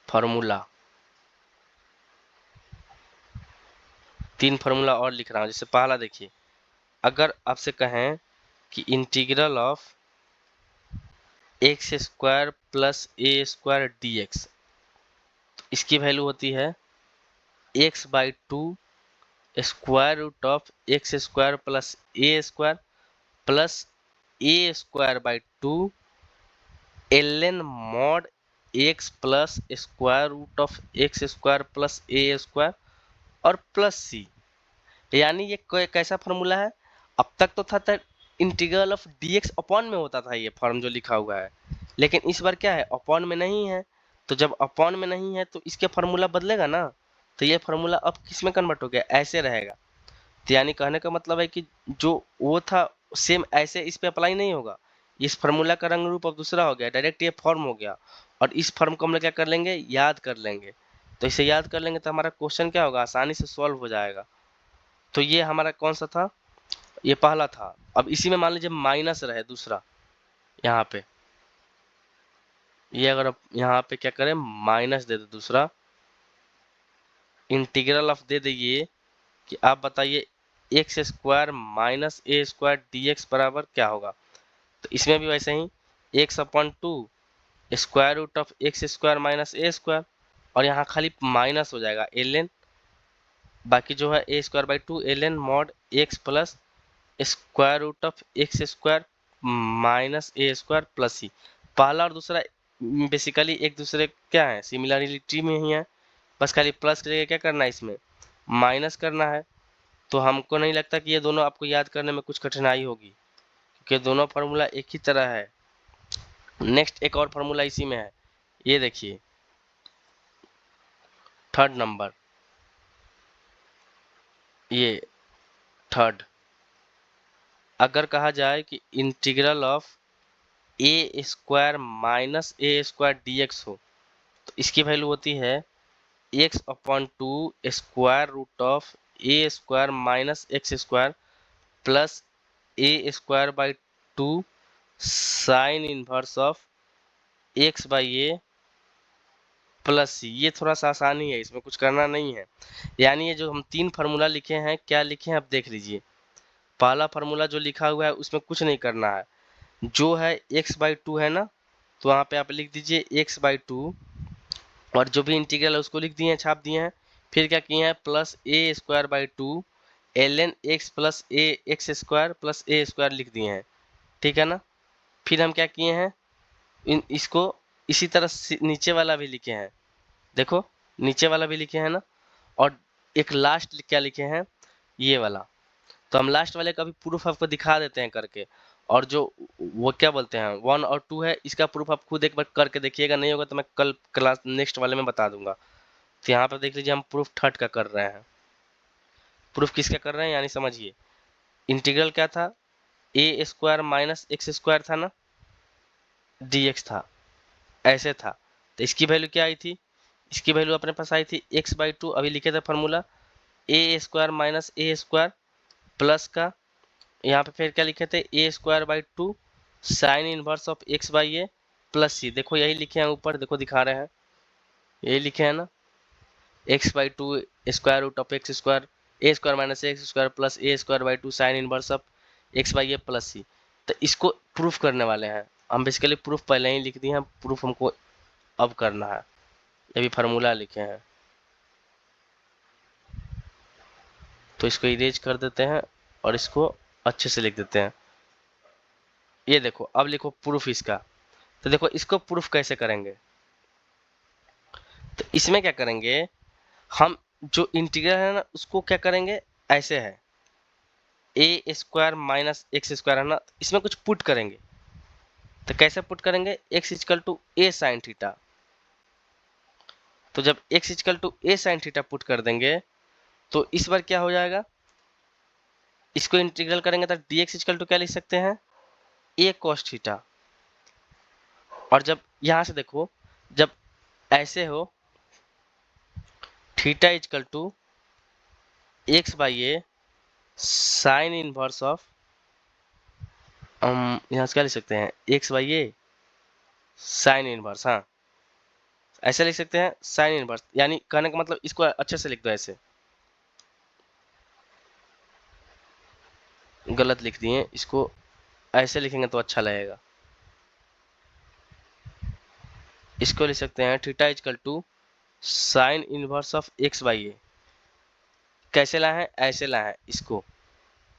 फार्मूला, 3 फार्मूला और लिख रहा हूँ। जैसे पहला देखिए, अगर आपसे कहें कि integral of x square plus a square d x, तो इसकी वैल्यू होती है x/2 square root of x square plus a square plus a square by 2 ln mod x plus square root of x square plus a square और plus c. यानी ये कैसा formula है, अब तक तो था इंटीग्रल ऑफ dx अपॉन में होता था ये फॉर्म जो लिखा हुआ है, लेकिन इस बार क्या है, अपॉन में नहीं है। तो जब अपॉन में नहीं है तो इसके फार्मूला बदलेगा ना, तो ये फार्मूला अब किस में कन्वर्ट हो गया, ऐसे रहेगा। तो यानी कहने का मतलब है कि जो वो था सेम ऐसे इस पे अप्लाई नहीं होगा, इस फार्मूला का रंग रूप अब दूसरा हो गया, डायरेक्ट ये फॉर्म हो गया और इस फॉर्म को हम लोग क्या कर लेंगे, याद कर लेंगे। तो इसे याद कर लेंगे तो हमारा क्वेश्चन क्या होगा, आसानी से सॉल्व हो जाएगा। तो ये हमारा कौन सा था, ये पहला था। अब इसी में मान लीजिए माइनस रहे दूसरा, यहाँ पे ये अगर आप यहाँ पे क्या करें माइनस दे दे दूसरा, इंटीग्रल ऑफ दे दीजिए कि आप बताइए x square minus a square d x बराबर क्या होगा। तो इसमें भी वैसे ही x/2 square root of x square minus a square, और यहाँ खाली माइनस हो जाएगा ln, बाकी जो है a square by 2 ln mod x plus square root of x square minus a square plus c. पहला और दूसरा बेसिकली एक दूसरे क्या है, सिमिलरिटी में ही है, बस खाली प्लस की जगह क्या करना है, इसमें माइनस करना है। तो हमको नहीं लगता कि ये दोनों आपको याद करने में कुछ कठिनाई होगी, क्योंकि दोनों फार्मूला एक ही तरह है। नेक्स्ट एक और फार्मूला इसी में है, ये देखिए 3rd नंबर, ये 3rd, अगर कहा जाए कि integral of a square minus a square d x हो, तो इसकी वैल्यू होती है x/2 square root of a square minus x square plus a square by 2 sine inverse of x by a plus c. ये थोड़ा सा आसानी है, इसमें कुछ करना नहीं है। यानी ये जो हम 3 फार्मूला लिखे हैं, क्या लिखे हैं आप देख लीजिए। पहला फार्मूला जो लिखा हुआ है उसमें कुछ नहीं करना है, जो है एक्स बाई टू है ना, तो वहाँ पे आप लिख दीजिए एक्स बाई टू, और जो भी इंटीग्रल है उसको लिख दिए हैं, छाप दिए हैं। फिर क्या किए हैं, plus a square by two l n x plus a x square plus a square लिख दिए हैं, ठीक है ना। फिर हम क्या किए हैं, इसको इसी तरह नीचे वाला भी लिखे हैं, देखो नीचे वाला भी लिखे हैं ना, और एक लास्ट क्या लिखे हैं, ये वाला। तो हम लास्ट वाले का भी प्रूफ आपको दिखा देते हैं करके, और जो वो क्या बोलते हैं 1 और 2 है, इसका प्रूफ आप खुद एक बार करके देखिएगा, नहीं होगा तो मैं कल क्लास नेक्स्ट वाले में बता दूंगा। तो यहाँ पर देख लीजिए हम प्रूफ थर्ड का कर रहे हैं। प्रूफ किसका कर रहे हैं, यानी समझिए इंटीग्रल क्या था, ए स्क्वायर माइनस एक्स स्क्वायर था ना, डी एक्स था, ऐसे था। तो इसकी वैल्यू क्या आई थी, इसकी वैल्यू अपने पास आई थी एक्स बाई टू, अभी लिखे थे formula a square minus a square plus का, यहाँ पे फिर क्या लिखे थे a square by two sine inverse of x by a plus c. देखो यही लिखे हैं ऊपर, देखो दिखा रहे हैं, यही लिखे हैं ना, x by two square root of x square a square minus x square plus a square by two sine inverse of x by a plus c. तो इसको प्रूफ करने वाले हैं हम, बेसिकली प्रूफ पहले ही लिख दिए हैं, प्रूफ हमको अब करना है। ये भी फार्मूला लिखे हैं, तो इसको इरेज कर देते हैं और इसको अच्छे से लिख देते हैं। ये देखो अब लिखो प्रूफ इसका। तो देखो इसको प्रूफ कैसे करेंगे, तो इसमें क्या करेंगे हम, जो इंटीग्रल है ना उसको क्या करेंगे, ऐसे है a square minus x square है ना, इसमें कुछ पुट करेंगे। तो कैसे पुट करेंगे, x equal to a sine theta. तो जब x equal to a sine theta put कर देंगे, तो इस बार क्या हो जाएगा, इसको इंटीग्रल करेंगे तो डी एक्स इजकल टू क्या लिख सकते हैं, ए कॉस थीटा। और जब यहाँ से देखो, जब ऐसे हो theta equal to x by a sine inverse of, हम यहाँ से क्या लिख सकते हैं, x by a sine inverse, हाँ ऐसे लिख सकते हैं साइन इनवर्स। यानी कहने का मतलब इसको अच्छे से लिख दो, ऐसे गलत लिख दिए, इसको ऐसे लिखेंगे तो अच्छा लगेगा। इसको लिख सकते हैं theta equal to sine inverse of x by a. कैसे लाए हैं, ऐसे लाए हैं इसको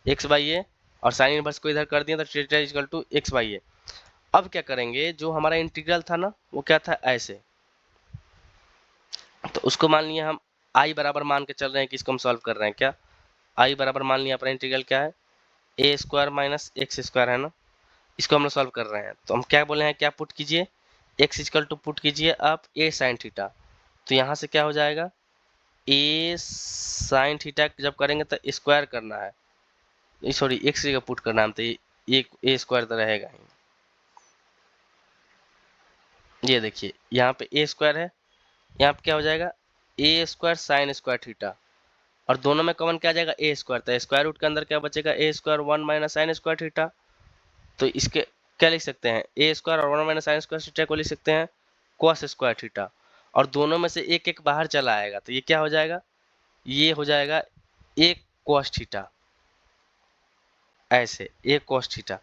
एक्स बाई ए, और साइन इनवर्स को इधर कर दिया तो theta equal to x by a. अब क्या करेंगे, जो हमारा इंटीग्रल था ना वो क्या था, ऐसे, तो उसको मान लिया हम आई बराबर मान के चल रहे हैं कि इसको हम सॉल्व कर रहे हैं। क्या आई बराबर मान लिया अपना इंटीग्रल क्या है, a square minus x square है ना, इसको हम लोग सॉल्व कर रहे हैं। तो हम क्या बोले हैं, क्या पुट कीजिए, एक्स इजकल टू पुट कीजिए आप ए साइन थीटा। तो यहाँ से क्या हो जाएगा, ए साइन थीटा जब करेंगे तो स्क्वायर करना है, सॉरी एक्स जगह पुट करना है, तो ये ए स्क्वायर तो रहेगा ही। ये देखिए यहाँ पे ए स्क्वायर है, यहाँ पे क्या हो जाएगा a square sine square theta, और दोनों में कॉमन क्या आ जाएगा ए स्क्वायर, तो स्क्वायर रूट के अंदर क्या बचेगा a square 1 minus sine square theta. तो इसके क्या लिख सकते हैं, ए स्क्वायर और 1 माइनस साइन स्क्वायर थीटा को लिख सकते हैं कॉस स्क्वायर थीटा, और दोनों में से एक एक बाहर चला आएगा, तो ये क्या हो जाएगा, ये हो जाएगा एक कॉस थीटा, ऐसे एक कॉस थीटा।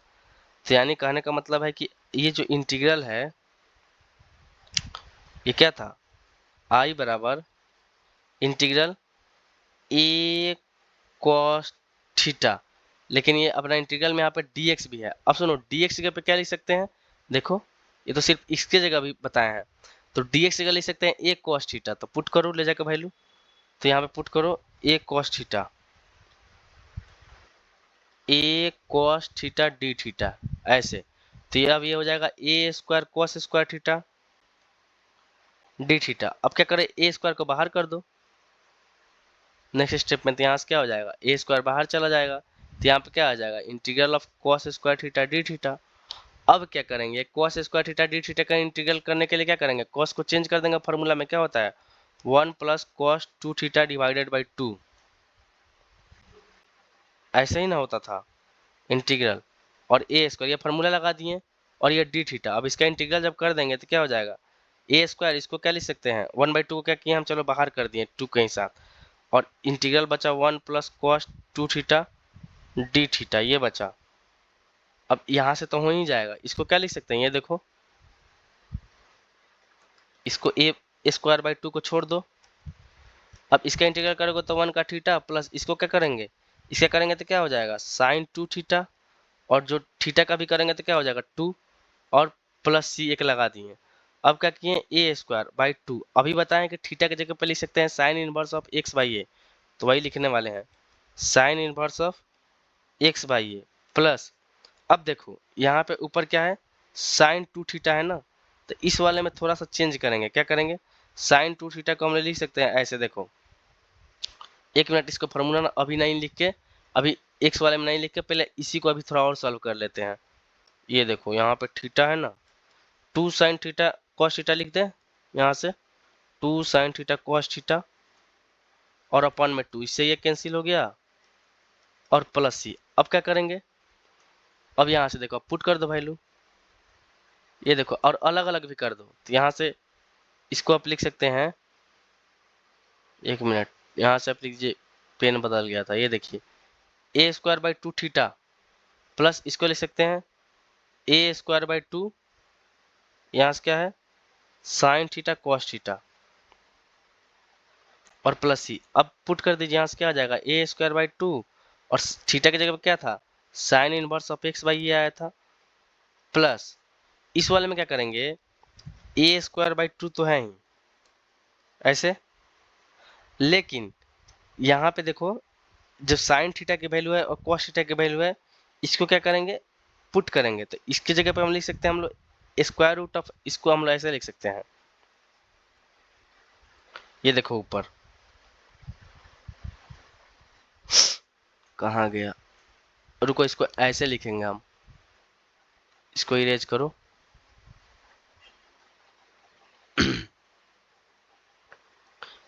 तो यानी कहने का मतलब है कि ये जो इंटीग्रल है ये क्या था, आई बराबर इंटीग्रल ए कॉस थीटा, लेकिन ये अपना इंटीग्रल में यहाँ पे dx भी है। अब सुनो dx जगह पे क्या लिख सकते हैं, देखो ये तो सिर्फ इसके जगह भी बताए हैं, तो dx जगह लिख सकते हैं ए कॉस थीटा। तो पुट करो ले जाकर वैल्यू, तो यहाँ पे पुट करो a cos theta, a cos theta d theta, ऐसे। तो ये अब ये हो जाएगा a square cos square theta d theta. अब क्या करें, ए स्क्वायर को बाहर कर दो नेक्स्ट स्टेप में, तो यहाँ से क्या हो जाएगा ए स्क्वायर बाहर चला जाएगा, तो यहाँ पे क्या आ जाएगा integral of cos square theta d theta. अब क्या करेंगे, cos square theta d theta का इंटीग्रल करने के लिए क्या करेंगे, कॉस को चेंज कर देंगे, फॉर्मूला में क्या होता है 1 plus cos 2 theta divided by 2, ऐसे ही ना होता था इंटीग्रल, और ए स्क्वायर ये फार्मूला लगा दिए, और ये डी थीटा। अब इसका इंटीग्रल जब कर देंगे तो क्या हो जाएगा, ए स्क्वायर, इसको क्या लिख सकते हैं 1/2 को क्या किए हम, चलो बाहर कर दिए 2 के साथ, और इंटीग्रल बचा 1 plus cos 2 theta d theta, ये बचा। अब यहाँ से तो हो ही जाएगा, इसको क्या लिख सकते हैं, ये देखो, इसको ए स्क्वायर बाई 2 को छोड़ दो। अब इसका इंटीग्रल करोगे तो 1 का थीटा प्लस इसको क्या करेंगे, इसका करेंगे तो क्या हो जाएगा साइन 2 थीटा, और जो थीटा का भी करेंगे तो क्या हो जाएगा 2, और प्लस सी एक लगा दिए। अब क्या किए ए स्क्वायर बाई 2, अभी बताएं कि थीटा की जगह पे लिख सकते हैं sine inverse of x by a, तो वही लिखने वाले हैं sine inverse of x by a plus. अब देखो यहाँ पे ऊपर क्या है साइन 2 थीटा है ना, तो इस वाले में थोड़ा सा चेंज करेंगे, क्या करेंगे साइन 2 थीटा को हम लिख सकते हैं ऐसे, देखो एक मिनट, इसको फॉर्मूला ना अभी नहीं लिख के, अभी एक्स वाले में नहीं लिख के, पहले इसी को अभी थोड़ा और सॉल्व कर लेते हैं। ये देखो यहाँ पे थीटा है ना, 2 साइन थीटा कॉस थीटा लिख दे यहाँ से, 2 साइन थीटा कॉस थीटा और अपन में 2, इससे ये कैंसिल हो गया, और प्लस सी। अब क्या करेंगे, अब यहाँ से देखो पुट कर दो वैल्यू, ये देखो, और अलग अलग भी कर दो, तो यहाँ से इसको आप लिख सकते हैं, एक मिनट, यहाँ से आप लीजिए, पेन बदल गया था, ये देखिए ए स्क्वायर बाई 2 थीटा प्लस इसको लिख सकते हैं ए स्क्वायर बाई 2, यहाँ से क्या है साइन थीटा कॉस थीटा और प्लस सी। अब पुट कर दीजिए, यहाँ से क्या आ जाएगा ए स्क्वायर बाई 2, और थीटा की जगह पे क्या था sign inverse of x by ये आया था, प्लस इस वाले में क्या करेंगे ए स्क्वायर बाई 2 तो है ही ऐसे, लेकिन यहाँ पे देखो जो साइन थीटा की वैल्यू है और कॉस थीटा की वैल्यू है, इसको क्या करेंगे पुट करेंगे, तो इसकी जगह पे हम लिख सकते हैं हम लोग स्क्वायर रूट ऑफ, इसको हम लोग ऐसे लिख सकते हैं, ये देखो ऊपर कहाँ गया, रुको इसको ऐसे लिखेंगे हम, इसको इरेज करो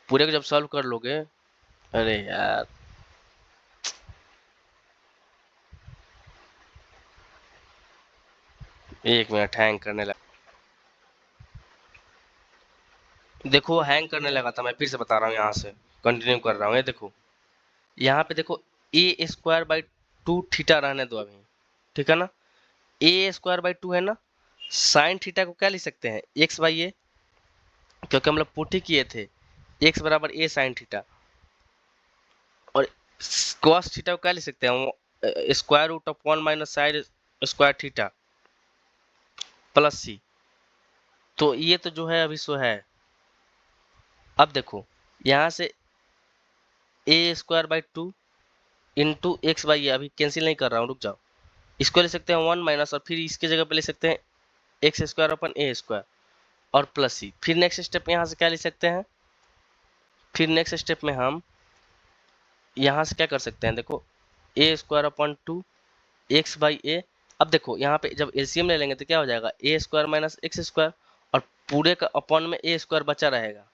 पूरे को जब सॉल्व कर लोगे, अरे यार एक मिनट, हैंग करने लगा, देखो हैंग करने लगा था, मैं फिर से बता रहा हूँ, यहाँ से कंटिन्यू कर रहा हूँ, ये देखो यहाँ पे देखो ए स्क्वायर बाई 2 थीटा रहने दो अभी, ठीक है ना, ए स्क्वायर बाई 2 है ना, साइन थीटा को क्या लिख सकते हैं एक्स बाई ए, क्योंकि हम लोग पुट ही किए थे एक्स बराबर ए साइन थीटा, और कॉस थीटा को क्या लिख सकते हैं square root of 1 minus sine square theta plus c, तो ये तो जो है अभी सो है। अब देखो यहाँ से a square by 2 into x by a, अभी कैंसिल नहीं कर रहा हूँ, रुक जाओ, इसको ले सकते हैं 1 माइनस, और फिर इसके जगह पे ले सकते हैं x square upon a square और प्लस सी। फिर नेक्स्ट स्टेप में यहाँ से क्या ले सकते हैं, फिर नेक्स्ट स्टेप में हम यहाँ से क्या कर सकते हैं, देखो ए square upon 2 x by a. अब देखो यहाँ पे जब एलसीएम ले लेंगे तो क्या हो जाएगा a square minus x square, और पूरे का अपॉन में ए स्क्वायर बचा रहेगा,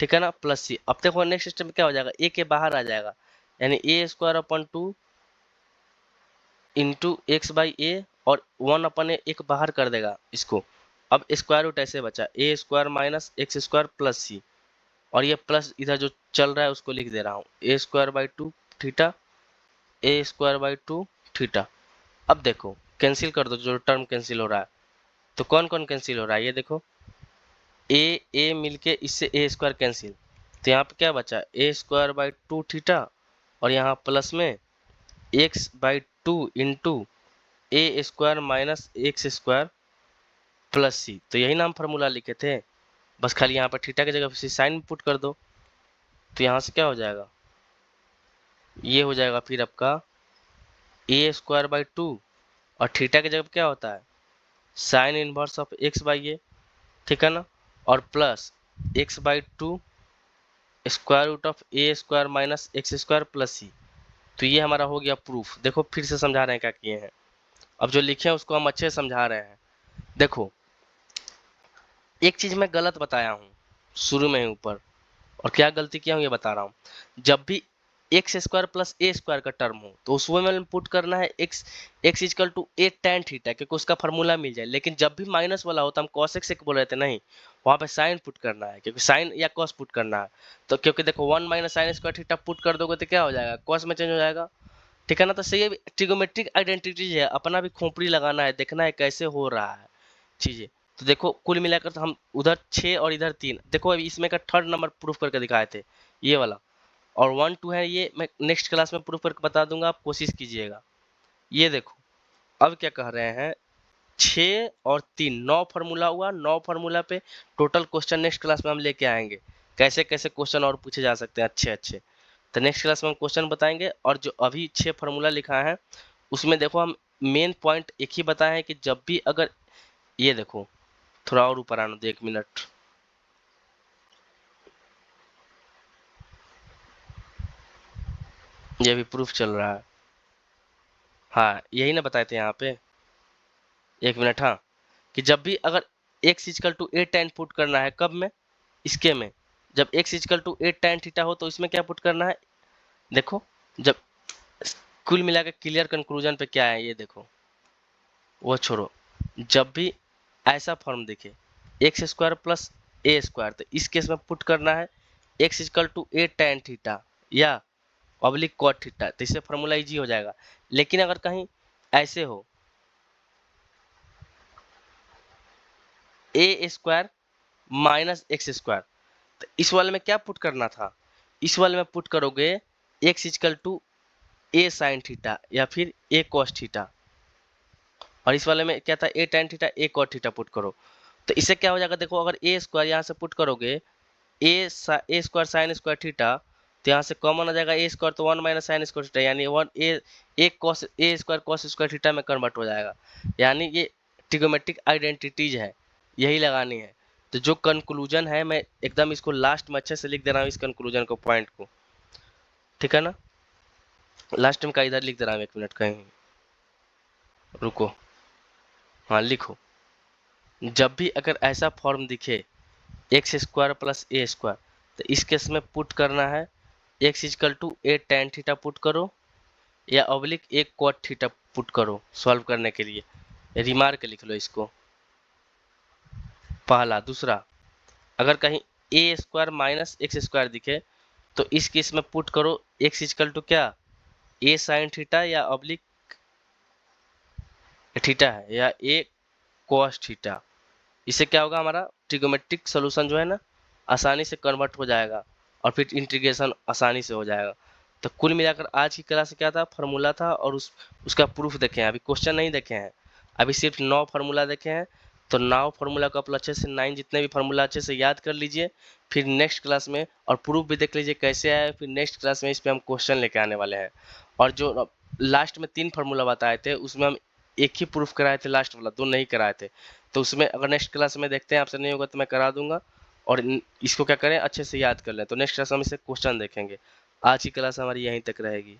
ठीक है ना, प्लस सी। अब देखो नेक्स्ट स्टेप में क्या हो जाएगा ए के बाहर आ जाएगा, यानी a square upon 2 into x by a, और 1 अपन एक बाहर कर देगा इसको। अब स्क्वायर रूट ऐसे बचा a square minus x square plus c, और ये प्लस इधर जो चल रहा है उसको लिख दे रहा हूँ a square by 2 theta, a square by 2 theta. अब देखो कैंसिल कर दो, जो टर्म कैंसिल हो रहा है, तो कौन कौन कैंसिल हो रहा है, ये देखो ए मिलके इससे ए स्क्वायर कैंसिल, तो यहाँ पे क्या बचा ए स्क्वायर बाई 2 थीटा, और यहाँ प्लस में x by 2 into a square minus x square plus c. तो यही नाम फार्मूला लिखे थे, बस खाली यहाँ पर थीटा की जगह साइन पुट कर दो, तो यहाँ से क्या हो जाएगा, ये हो जाएगा फिर आपका ए स्क्वायर बाई 2, और थीटा की जगह क्या होता है sine inverse of x by a, ठीक है ना, और plus x by 2 square root of a square minus x square plus c. तो ये हमारा हो गया प्रूफ। देखो फिर से समझा रहे हैं क्या किए हैं, अब जो लिखे हैं उसको हम अच्छे से समझा रहे हैं। देखो एक चीज मैं गलत बताया हूँ शुरू में ही ऊपर, और क्या गलती किया हूँ ये बता रहा हूँ। जब भी x square plus a square का टर्म हो तो उसमें में पुट करना है x equal to a tan theta, क्योंकि उसका फार्मूला मिल जाए। लेकिन जब भी माइनस वाला होता हम cos x बोल रहे थे, नहीं, वहाँ पे साइन पुट करना है, क्योंकि साइन या cos पुट करना है। तो क्योंकि देखो 1 minus sine square theta put कर दोगे तो क्या हो जाएगा, cos में चेंज हो जाएगा, ठीक है ना। तो सही ट्रिगोमेट्रिक आइडेंटिटीज है, अपना भी खोपड़ी लगाना है, देखना है कैसे हो रहा है चीजें। तो देखो कुल मिलाकर तो हम उधर 6 और इधर 3, देखो अभी इसमें का थर्ड नंबर प्रूफ करके दिखाए थे ये वाला, और 1 2 है, ये मैं नेक्स्ट क्लास में प्रूफ करके बता दूंगा, आप कोशिश कीजिएगा। ये देखो अब क्या कह रहे हैं, 6 और 3 9 फार्मूला हुआ, 9 फार्मूला पे टोटल क्वेश्चन नेक्स्ट क्लास में हम लेके आएंगे, कैसे कैसे क्वेश्चन और पूछे जा सकते हैं अच्छे अच्छे। तो नेक्स्ट क्लास में हम क्वेश्चन बताएंगे, और जो अभी 6 फार्मूला लिखा है उसमें देखो हम मेन पॉइंट एक ही बताए हैं कि जब भी अगर, ये देखो थोड़ा और ऊपर आना दो 1 मिनट, ये भी प्रूफ चल रहा है, हाँ यही ना बताए थे यहाँ पे, 1 मिनट, हाँ, कि जब भी अगर x equal to a tan put करना है, कब में, इसके में, जब x equal to a tan theta हो तो इसमें क्या पुट करना है, देखो जब कुल मिला के क्लियर कंक्लूजन पे क्या है, ये देखो, वो छोड़ो, जब भी ऐसा फॉर्म दिखे x square plus a square, तो इस केस में पुट करना है x equal to a tan theta या ऑब्लिक cot थीटा, तो इससे फॉर्मूला इजी हो जाएगा। लेकिन अगर कहीं ऐसे हो a square minus x square, तो इस वाले में क्या पुट करना था, इस वाले में पुट करोगे x equal to a sine theta या फिर ए कॉस थीटा, और इस वाले में क्या था ए tan थीटा ए कॉट थीटा पुट करो। तो इससे क्या हो जाएगा, देखो अगर ए स्क्वायर यहाँ से पुट करोगे ए स्क्वायर साइन स्क्वायर थीटा, तो यहाँ से कॉमन आ जाएगा ए स्क्वायर, तो 1 माइनस साइन स्क्वायर थीटा, यानी 1 ए cos A square cos square theta में कन्वर्ट हो जाएगा। यानी ये ट्रिगोमेट्रिक आइडेंटिटीज है, यही लगानी है। तो जो कंक्लूजन है मैं एकदम इसको लास्ट में अच्छे से लिख दे रहा हूँ, इस कंक्लूजन को, पॉइंट को, ठीक है ना। लास्ट में का इधर लिख दे रहा हूँ, 1 मिनट कहीं रुको, हाँ लिखो, जब भी अगर ऐसा फॉर्म दिखे x square plus a square, तो इस केस में पुट करना है x equal to a tan theta put करो या oblique a cot theta put करो सॉल्व करने के लिए। रिमार्क लिख लो इसको, पहला। दूसरा, अगर कहीं a square minus x square दिखे तो इस केस में पुट करो एक्स इजकल टू क्या, ए साइन थीटा या ऑब्लिक थीटा है या ए cos थीटा। इससे क्या होगा, हमारा ट्रिगोमेट्रिक सोल्यूशन जो है ना आसानी से कन्वर्ट हो जाएगा और फिर इंटीग्रेशन आसानी से हो जाएगा। तो कुल मिलाकर आज की क्लास क्या था, फार्मूला था, और उसका प्रूफ देखे हैं, अभी क्वेश्चन नहीं देखे हैं, अभी सिर्फ 9 फार्मूला देखे हैं। तो 9 फार्मूला को आप अच्छे से 9 जितने भी फार्मूला अच्छे से याद कर लीजिए, फिर नेक्स्ट क्लास में और प्रूफ भी देख लीजिए कैसे आए, फिर नेक्स्ट क्लास में इस पर हम क्वेश्चन लेके आने वाले हैं। और जो लास्ट में 3 फार्मूला बताए थे उसमें हम एक ही प्रूफ कराए थे, लास्ट वाला 2 नहीं कराए थे। तो उसमें अगर नेक्स्ट क्लास में देखते हैं आपसे नहीं होगा तो मैं करा दूंगा, और इसको क्या करें अच्छे से याद कर लें। तो नेक्स्ट क्लास में हम इसे क्वेश्चन देखेंगे। आज की क्लास हमारी यहीं तक रहेगी।